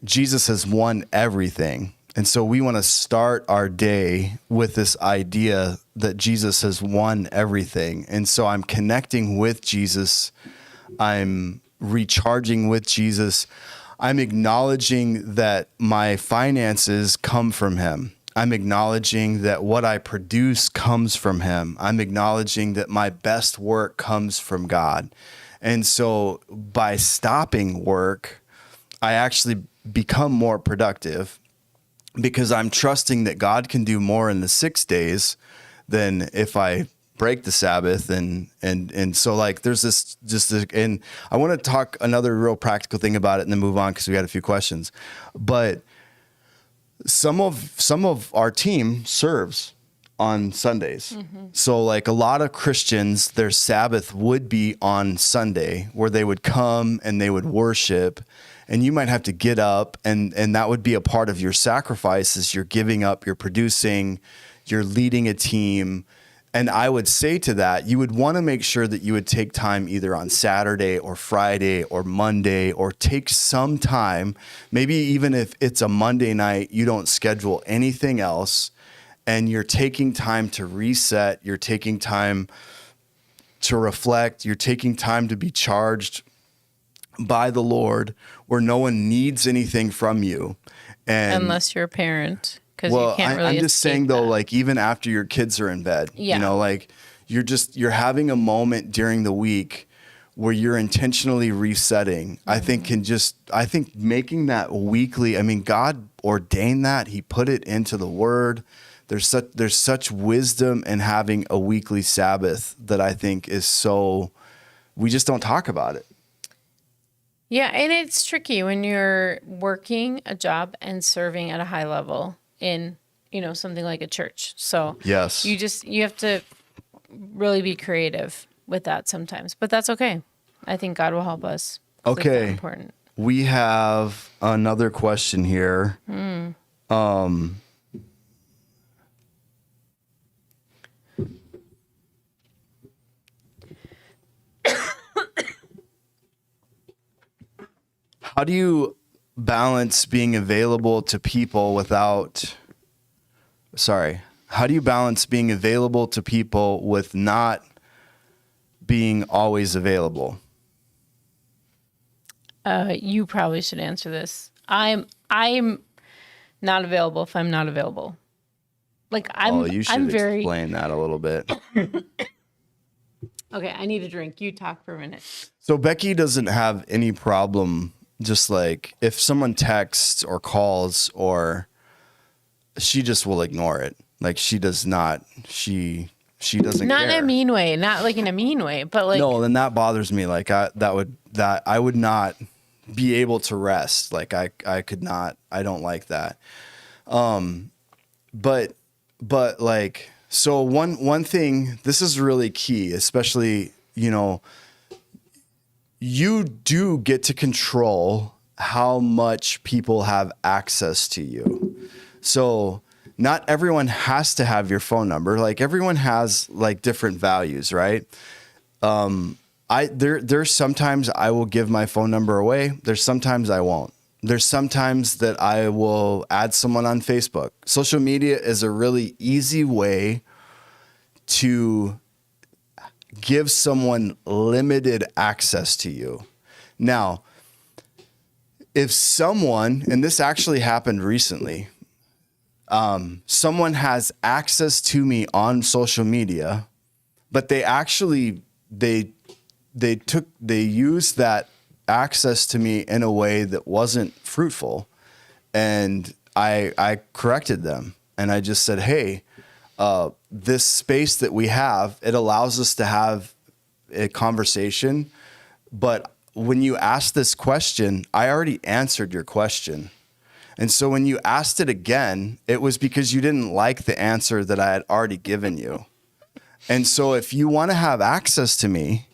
Jesus has won everything. And so we want to start our day with this idea that Jesus has won everything. And so I'm connecting with Jesus. I'm recharging with Jesus. I'm acknowledging that my finances come from him. I'm acknowledging that what I produce comes from him. I'm acknowledging that my best work comes from God. And so by stopping work, I actually become more productive because I'm trusting that God can do more in the 6 days than if I break the Sabbath. And so like there's and I want to talk another real practical thing about it and then move on because we had a few questions. But some of our team serves on Sundays. Mm-hmm. So like a lot of Christians, their Sabbath would be on Sunday where they would come and they would worship, and you might have to get up and that would be a part of your sacrifice is you're giving up, you're producing, you're leading a team. And I would say to that, you would want to make sure that you would take time either on Saturday or Friday or Monday, or take some time, maybe even if it's a Monday night, you don't schedule anything else, and you're taking time to reset, you're taking time to reflect, you're taking time to be charged by the Lord, where no one needs anything from you. And Unless you're a parent. Because you can't really I'm just saying though, like even after your kids are in bed, Yeah. you know, like you're having a moment during the week where you're intentionally resetting. I think making that weekly, I mean, God ordained that. He put it into the word. There's such wisdom in having a weekly Sabbath that I think is we just don't talk about it. Yeah, and it's tricky when you're working a job and serving at a high level in, something like a church. So Yes. you have to really be creative with that sometimes, but that's okay. I think God will help us. It's Okay. very important. We have another question here. How do you balance being available to people with not being always available? You probably should answer this. I'm not available if I'm not available. Like You should explain that a little bit. Okay, I need a drink. You talk for a minute. So Becky doesn't have any problem, just like if someone texts or calls, or she just will ignore it. Like she does not, she doesn't Not care. in a mean way, not like in a mean way, but like No, then that bothers me. Like I would not be able to rest. Like I could not, I don't like that. But like, so one thing, this is really key, especially, you do get to control how much people have access to you. So not everyone has to have your phone number. Like everyone has like different values, right? There's sometimes I will give my phone number away. There's sometimes I won't. There's sometimes that I will add someone on Facebook. Social media is a really easy way to give someone limited access to you. Now, if someone, and this actually happened recently, someone has access to me on social media, but they used that access to me in a way that wasn't fruitful. And I corrected them, and I just said, hey, this space that we have, it allows us to have a conversation. But when you asked this question, I already answered your question. And so when you asked it again, it was because you didn't like the answer that I had already given you. And so if you want to have access to me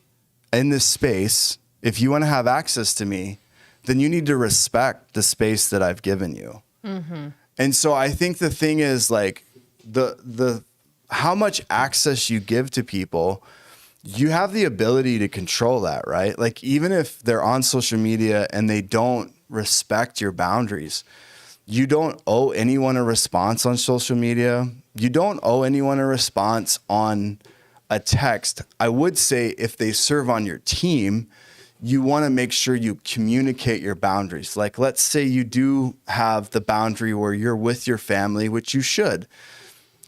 in this space, if you want to have access to me, then you need to respect the space that I've given you. Mm-hmm. And so I think the thing is like the how much access you give to people, you have the ability to control that, right? Like even if they're on social media and they don't respect your boundaries, you don't owe anyone a response on social media. You don't owe anyone a response on a text. I would say if they serve on your team, you want to make sure you communicate your boundaries. Like, let's say you do have the boundary where you're with your family, which you should.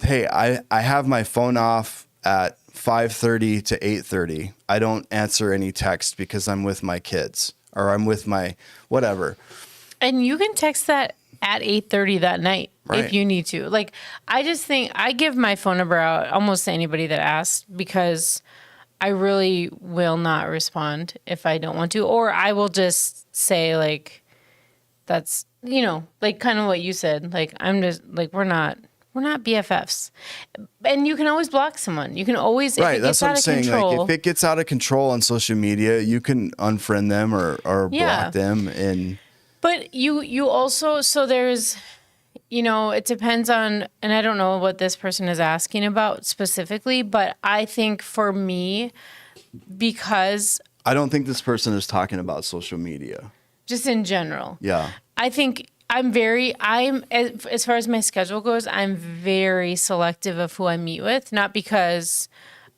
Hey, I have my phone off at 5:30 to 8:30. I don't answer any text because I'm with my kids or I'm with my whatever. And you can text that at 8:30 that night Right. if you need to. Like, I just think I give my phone number out almost to anybody that asks because I really will not respond if I don't want to, or I will just say like, that's, like kind of what you said. Like, I'm just like, we're not BFFs. And you can always block someone. You can always, if Right, it that's gets what out I'm of saying. control. Like if it gets out of control on social media, you can unfriend them or Yeah. block them. And But you also, so there's, it depends on, and I don't know what this person is asking about specifically, but I think for me, because I don't think this person is talking about social media. just in general, Yeah. I think as far as my schedule goes, I'm very selective of who I meet with, not because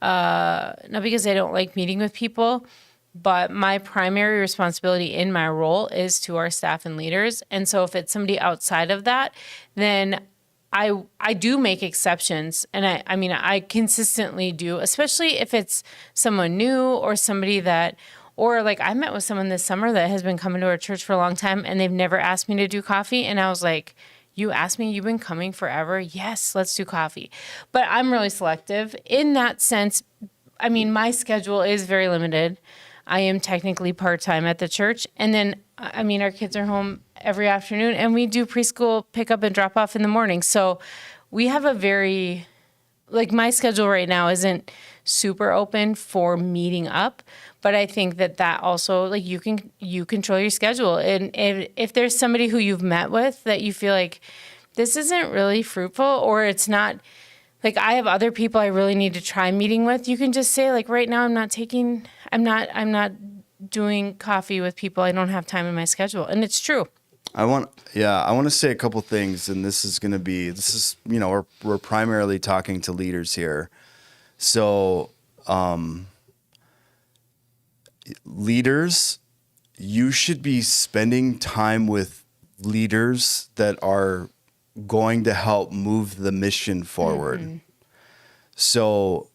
I don't like meeting with people, but my primary responsibility in my role is to our staff and leaders. And so if it's somebody outside of that, then I do make exceptions. And I consistently do, especially if it's someone new or somebody that, or like I met with someone this summer that has been coming to our church for a long time and they've never asked me to do coffee. And I was like, you asked me, you've been coming forever. Yes, let's do coffee. But I'm really selective in that sense. I mean, my schedule is very limited. I am technically part-time at the church. And then, our kids are home every afternoon and we do preschool pickup and drop off in the morning. So we have my schedule right now isn't super open for meeting up, but I think that also you control your schedule. And if there's somebody who you've met with that you feel like this isn't really fruitful, or it's not, like I have other people I really need to try meeting with, you can just say like, right now I'm not doing coffee with people. I don't have time in my schedule. And it's true. I want to say a couple things, and we're primarily talking to leaders here. So, leaders, you should be spending time with leaders that are going to help move the mission forward. Mm-hmm. So,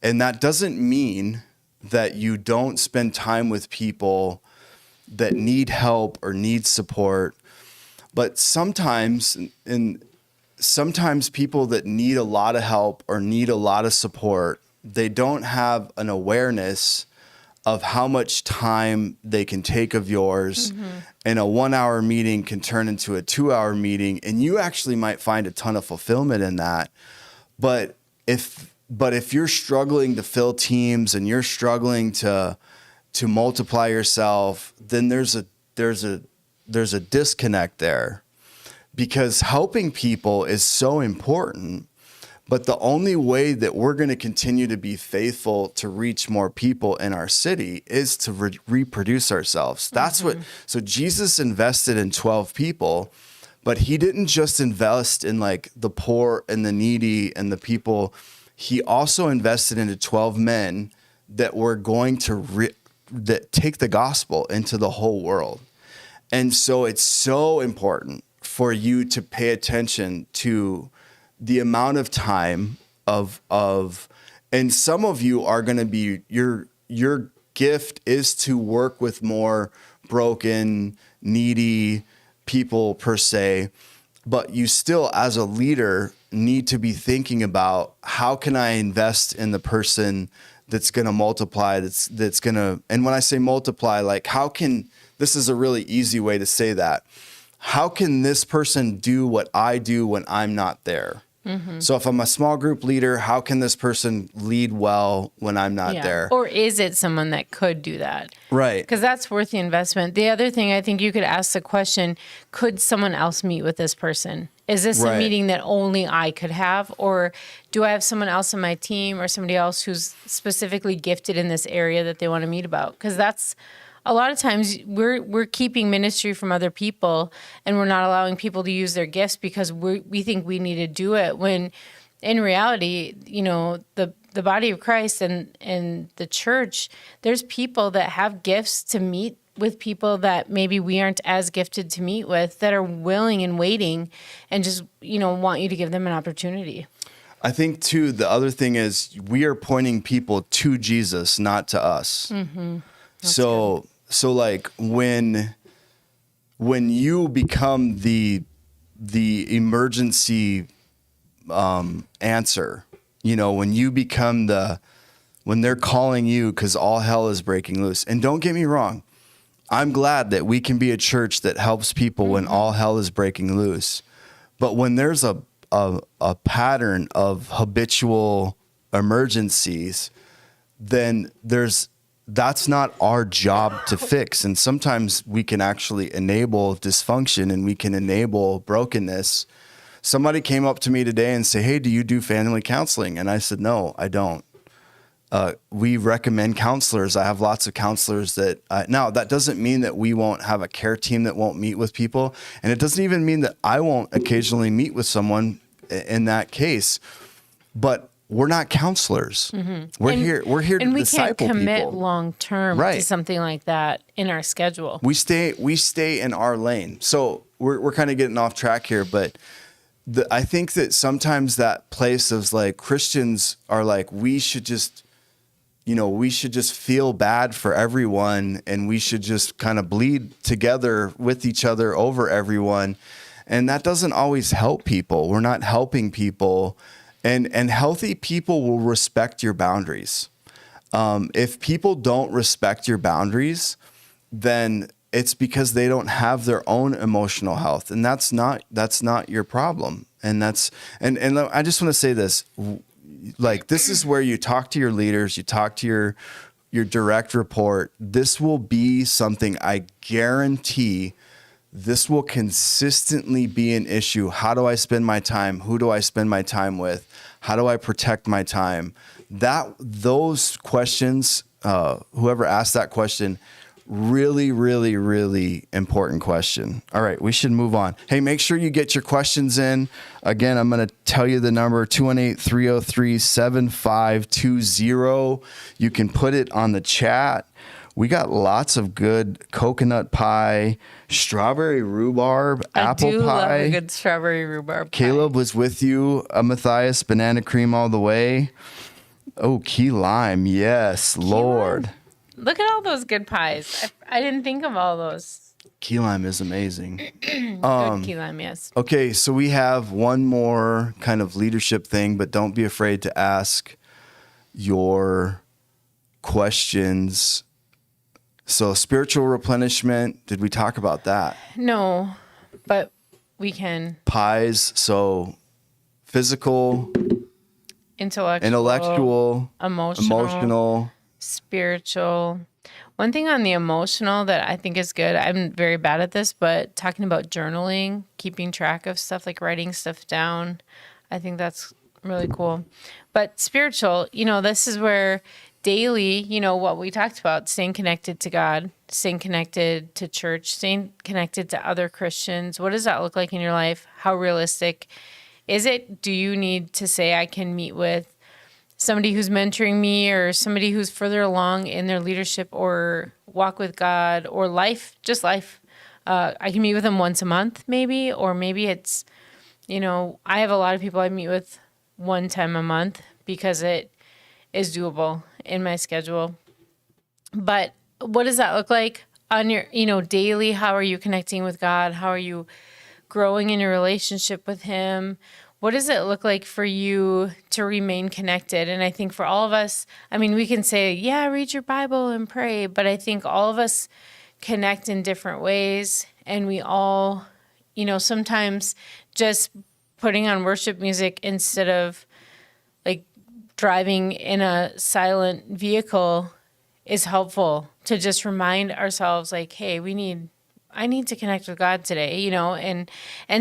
and that doesn't mean that you don't spend time with people that need help or need support. But sometimes people that need a lot of help or need a lot of support, they don't have an awareness of how much time they can take of yours. Mm-hmm. And a 1 hour meeting can turn into a 2 hour meeting. And you actually might find a ton of fulfillment in that. But if you're struggling to fill teams and you're struggling to multiply yourself, then there's a disconnect there, because helping people is so important. But the only way that we're going to continue to be faithful to reach more people in our city is to reproduce ourselves. That's mm-hmm. So Jesus invested in 12 people, but he didn't just invest in like the poor and the needy and the people. He also invested into 12 men that were going to that take the gospel into the whole world. And so it's so important for you to pay attention to the amount of time and some of you are going to be, your gift is to work with more broken, needy people per se, but you still as a leader need to be thinking about, how can I invest in the person that's going to multiply, that's going to, and when I say multiply, like this is a really easy way to say that. How can this person do what I do when I'm not there? Mm-hmm. So if I'm a small group leader, how can this person lead well when I'm not there? Or is it someone that could do that? Right. Because that's worth the investment. The other thing, I think you could ask the question, could someone else meet with this person? Is this a meeting that only I could have? Or do I have someone else on my team or somebody else who's specifically gifted in this area that they want to meet about? Because that's a lot of times we're keeping ministry from other people and we're not allowing people to use their gifts because we think we need to do it, when in reality, the body of Christ and the church, there's people that have gifts to meet with people that maybe we aren't as gifted to meet with, that are willing and waiting and just, want you to give them an opportunity. I think too, the other thing is we are pointing people to Jesus, not to us. Mm-hmm. So like when you become the emergency answer, when you become when they're calling you because all hell is breaking loose. And don't get me wrong, I'm glad that we can be a church that helps people when all hell is breaking loose. But when there's a pattern of habitual emergencies, then that's not our job to fix. And sometimes we can actually enable dysfunction and we can enable brokenness. Somebody came up to me today and say, "Hey, do you do family counseling?" And I said, "No, I don't." We recommend counselors. I have lots of counselors now that doesn't mean that we won't have a care team that won't meet with people. And it doesn't even mean that I won't occasionally meet with someone in that case, but we're not counselors. We're here to disciple can't commit people. long term Right. to something like that in our schedule. We stay in our lane. So we're kind of getting off track here, but I think that sometimes that place of like Christians are like, we should just feel bad for everyone, and we should just kind of bleed together with each other over everyone. And that doesn't always help people. We're not helping people, and healthy people will respect your boundaries. If people don't respect your boundaries, then it's because they don't have their own emotional health, and that's not your problem. And I just want to say this. Like, this is where you talk to your leaders, you talk to your direct report. This will be something, I guarantee, this will consistently be an issue. How do I spend my time? Who do I spend my time with? How do I protect my time? Those questions, whoever asked that question, really, really, really important question. All right, we should move on. Hey, make sure you get your questions in. Again, I'm going to tell you the number, 218-303-7520. You can put it on the chat. We got lots of good coconut pie, strawberry rhubarb, apple I do pie. love a good strawberry rhubarb pie. Caleb was with you, Matthias, banana cream all the way. Oh, key lime. Yes, Lord. Lime. Look at all those good pies. I didn't think of all those. Key lime is amazing. Good key lime, yes. Okay, so we have one more kind of leadership thing, but don't be afraid to ask your questions. So spiritual replenishment, did we talk about that? No, but we can. Pies, so physical, intellectual, emotional, spiritual. One thing on the emotional that I think is good, I'm very bad at this, but talking about journaling, keeping track of stuff, like writing stuff down, I think that's really cool. But spiritual, this is where daily, what we talked about, staying connected to God, staying connected to church, staying connected to other Christians. What does that look like in your life? How realistic is it? Do you need to say, I can meet with somebody who's mentoring me or somebody who's further along in their leadership or walk with God or just life? I can meet with them once a month maybe, or maybe it's, I have a lot of people I meet with one time a month because it is doable in my schedule. But what does that look like on your, daily? How are you connecting with God? How are you growing in your relationship with Him? What does it look like for you to remain connected? And I think for all of us, we can say, yeah, read your Bible and pray, but I think all of us connect in different ways. And we all, sometimes just putting on worship music instead of like driving in a silent vehicle is helpful to just remind ourselves like, hey, I need to connect with God today, and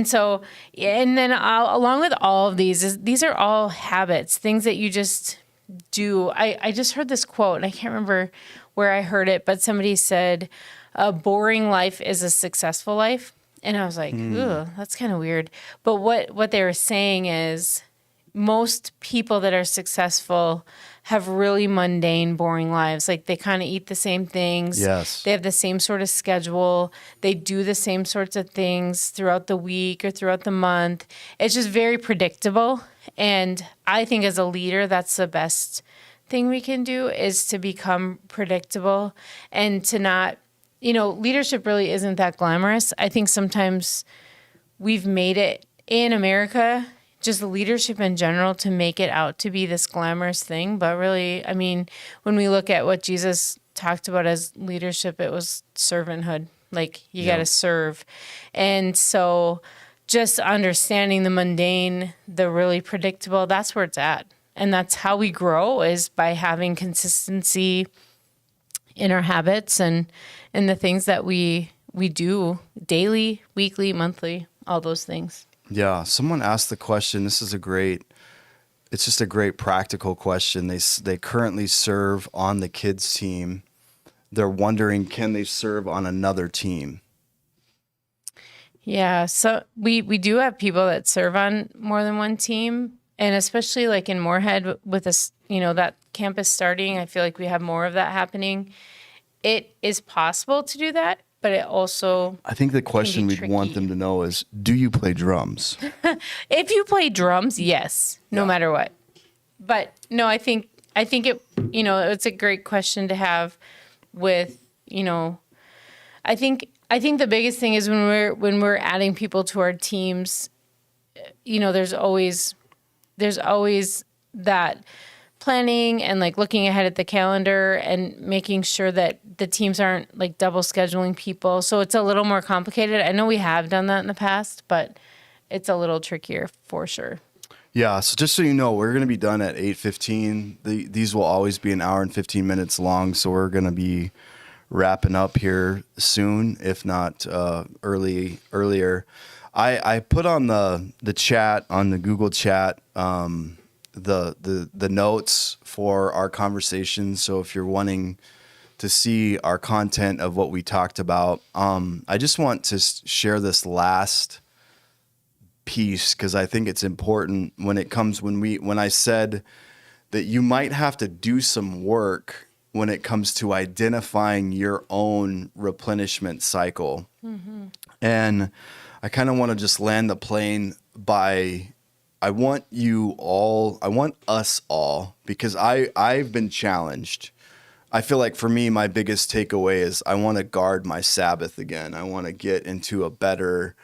so, and then along with all of these are all habits, things that you just do. I just heard this quote, and I can't remember where I heard it, but somebody said, a boring life is a successful life. And I was like, ooh, that's kind of weird. But what they were saying is most people that are successful have really mundane, boring lives. Like they kind of eat the same things. Yes. They have the same sort of schedule. They do the same sorts of things throughout the week or throughout the month. It's just very predictable. And I think as a leader, that's the best thing we can do is to become predictable and to not, leadership really isn't that glamorous. I think sometimes we've made it in America, just leadership in general, to make it out to be this glamorous thing. But really, when we look at what Jesus talked about as leadership, it was servanthood. Like you got to serve. And so just understanding the mundane, the really predictable, that's where it's at. And that's how we grow, is by having consistency in our habits and the things that we do daily, weekly, monthly, all those things. Yeah, someone asked the question. It's just a great practical question. They currently serve on the kids team. They're wondering, can they serve on another team? Yeah, so we do have people that serve on more than one team, and especially like in Moorhead with us, that campus starting, I feel like we have more of that happening. It is possible to do that, but it also I think the can be question we'd want tricky. them to know is, do you play drums? If you play drums, yes, no Yeah. matter what. But no, I think it, it's a great question to have with, I think the biggest thing is when we're adding people to our teams, there's always that planning and like looking ahead at the calendar and making sure that the teams aren't like double scheduling people. So it's a little more complicated. I know we have done that in the past, but it's a little trickier for sure. Yeah, so just so you know, we're going to be done at 8:15. These will always be an hour and 15 minutes long, so we're going to be wrapping up here soon, if not earlier. I put on the chat, on the Google chat, the notes for our conversation. So if you're wanting to see our content of what we talked about, I just want to share this last piece because I think it's important when I said that you might have to do some work when it comes to identifying your own replenishment cycle. And I kind of want to just land the plane I want us all, because I've been challenged. I feel like for me, my biggest takeaway is I want to guard my Sabbath again. I want to get into a better,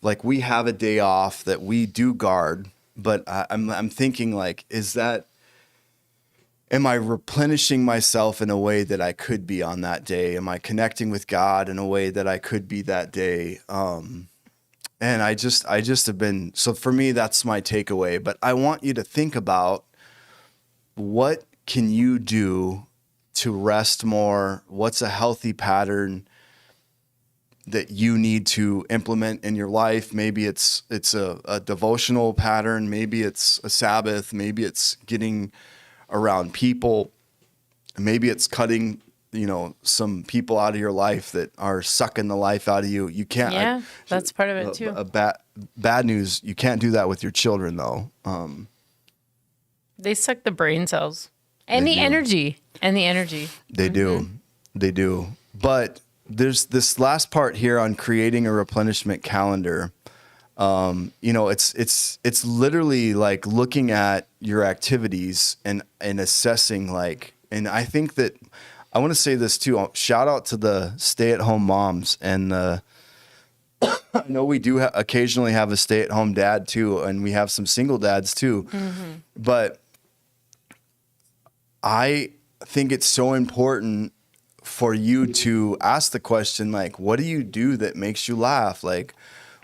like, we have a day off that we do guard, but I'm thinking like, am I replenishing myself in a way that I could be on that day? Am I connecting with God in a way that I could be that day? And I just have been, so for me, that's my takeaway. But I want you to think about, what can you do to rest more? What's a healthy pattern that you need to implement in your life? Maybe it's a devotional pattern. Maybe it's a Sabbath. Maybe it's getting around people. Maybe it's cutting, some people out of your life that are sucking the life out of you. You can't. Yeah, that's part of it too. Bad news. You can't do that with your children, though. They suck the brain cells and They the do. energy and the energy. They do. They do. But there's this last part here on creating a replenishment calendar. It's literally like looking at your activities and assessing, like, and I think that I want to say this too. Shout out to the stay-at-home moms, and I know we do occasionally have a stay-at-home dad too, and we have some single dads too. But I think it's so important for you to ask the question, like, what do you do that makes you laugh? Like,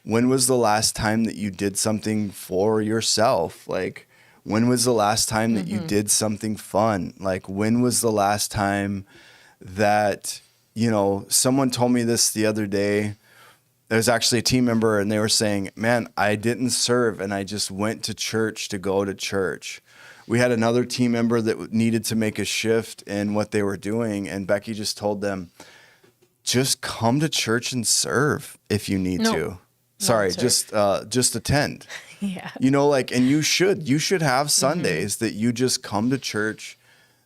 when was the last time that you did something for yourself? Like, when was the last time that you did something fun? Like, when was the last time that, someone told me this the other day. There's actually a team member, and they were saying, man, I didn't serve, and I just went to church to go to church. We had another team member that needed to make a shift in what they were doing, and Becky just told them, just come to church and serve if you need to. Sorry, just attend. Yeah. And you should have Sundays that you just come to church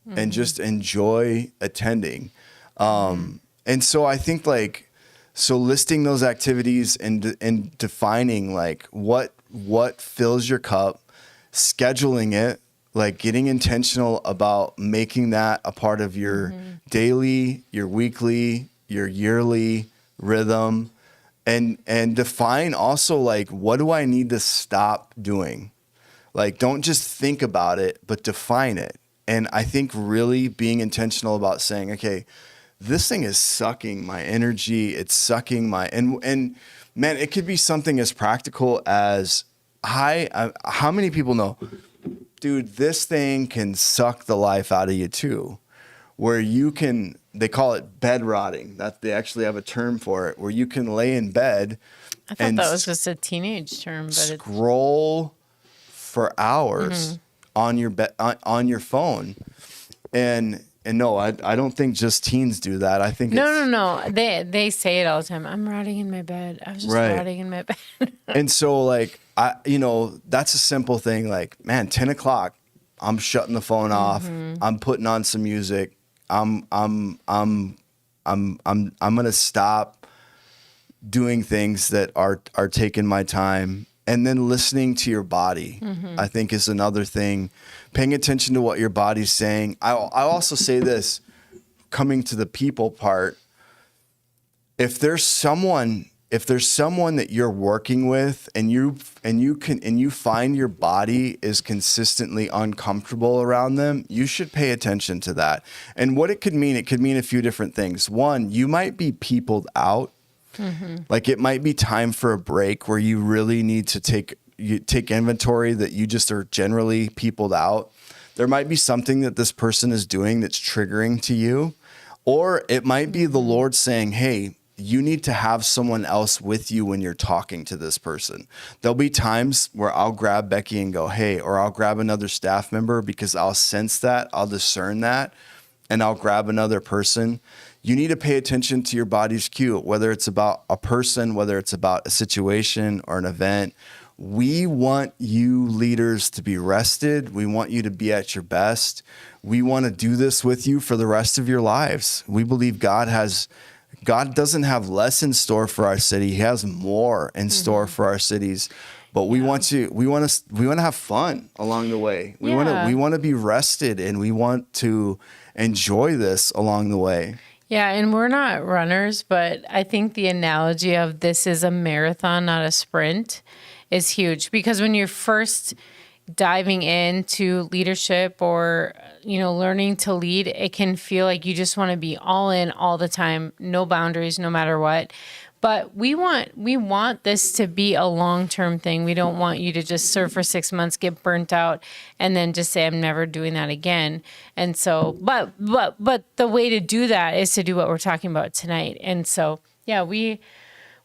and just enjoy attending. And so I think, like, so listing those activities and defining like what fills your cup, scheduling it, like getting intentional about making that a part of your daily, your weekly, your yearly rhythm. And define also, like, what do I need to stop doing? Like, don't just think about it, but define it. And I think really being intentional about saying, okay, this thing is sucking my energy. It's sucking and man, it could be something as practical as, how many people know, dude, this thing can suck the life out of you too, where you can they call it bed rotting. That they actually have a term for it, where you can lay in bed I thought and that was just a teenage term, but it's scroll for hours on your on your phone. And no, I don't think just teens do that. I think no. They say it all the time. I'm rotting in my bed. I was just Right. rotting in my bed. And so like that's a simple thing. Like, man, 10 o'clock, I'm shutting the phone off. I'm putting on some music. I'm gonna stop doing things that are taking my time. And then listening to your body, I think, is another thing. Paying attention to what your body's saying. I also say this, coming to the people part. If there's someone that you're working with and you find your body is consistently uncomfortable around them, you should pay attention to that. And what it could mean a few different things. One, you might be peopled out. Like it might be time for a break where you really need to take inventory that you just are generally peopled out. There might be something that this person is doing that's triggering to you, or it might be the Lord saying, hey, you need to have someone else with you when you're talking to this person. There'll be times where I'll grab Becky and go, hey, or I'll grab another staff member because I'll sense that, I'll discern that, and I'll grab another person. You need to pay attention to your body's cue, whether it's about a person, whether it's about a situation or an event. We want you leaders to be rested. We want you to be at your best. We want to do this with you for the rest of your lives. We believe God doesn't have less in store for our city. He has more in store for our cities. But we want to have fun along the way. We want to be rested, and we want to enjoy this along the way. Yeah, and we're not runners, but I think the analogy of this is a marathon, not a sprint, is huge. Because when you're first diving into leadership or, learning to lead, it can feel like you just want to be all in all the time, no boundaries, no matter what. But we want this to be a long-term thing. We don't want you to just serve for 6 months, get burnt out, and then just say, I'm never doing that again. And so, but the way to do that is to do what we're talking about tonight. And so, yeah, we've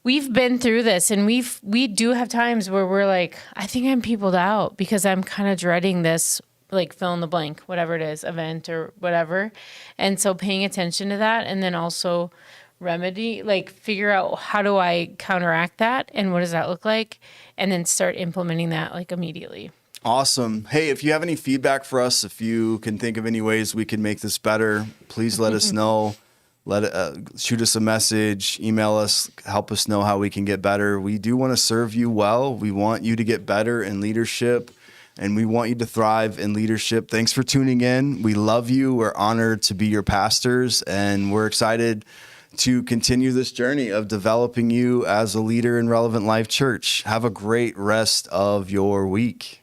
been through this, and we do have times where we're like, I think I'm peopled out because I'm kind of dreading this, like fill in the blank, whatever it is, event or whatever. And so paying attention to that, and then also figure out how do I counteract that and what does that look like, and then start implementing that like immediately. Awesome. Hey, if you have any feedback for us, if you can think of any ways we can make this better, please let us know. Shoot us a message, email us, help us know how we can get better. We do want to serve you well. We want you to get better in leadership, and we want you to thrive in leadership. Thanks for tuning in. We love you. We're honored to be your pastors, and we're excited to continue this journey of developing you as a leader in Relevant Life Church. Have a great rest of your week.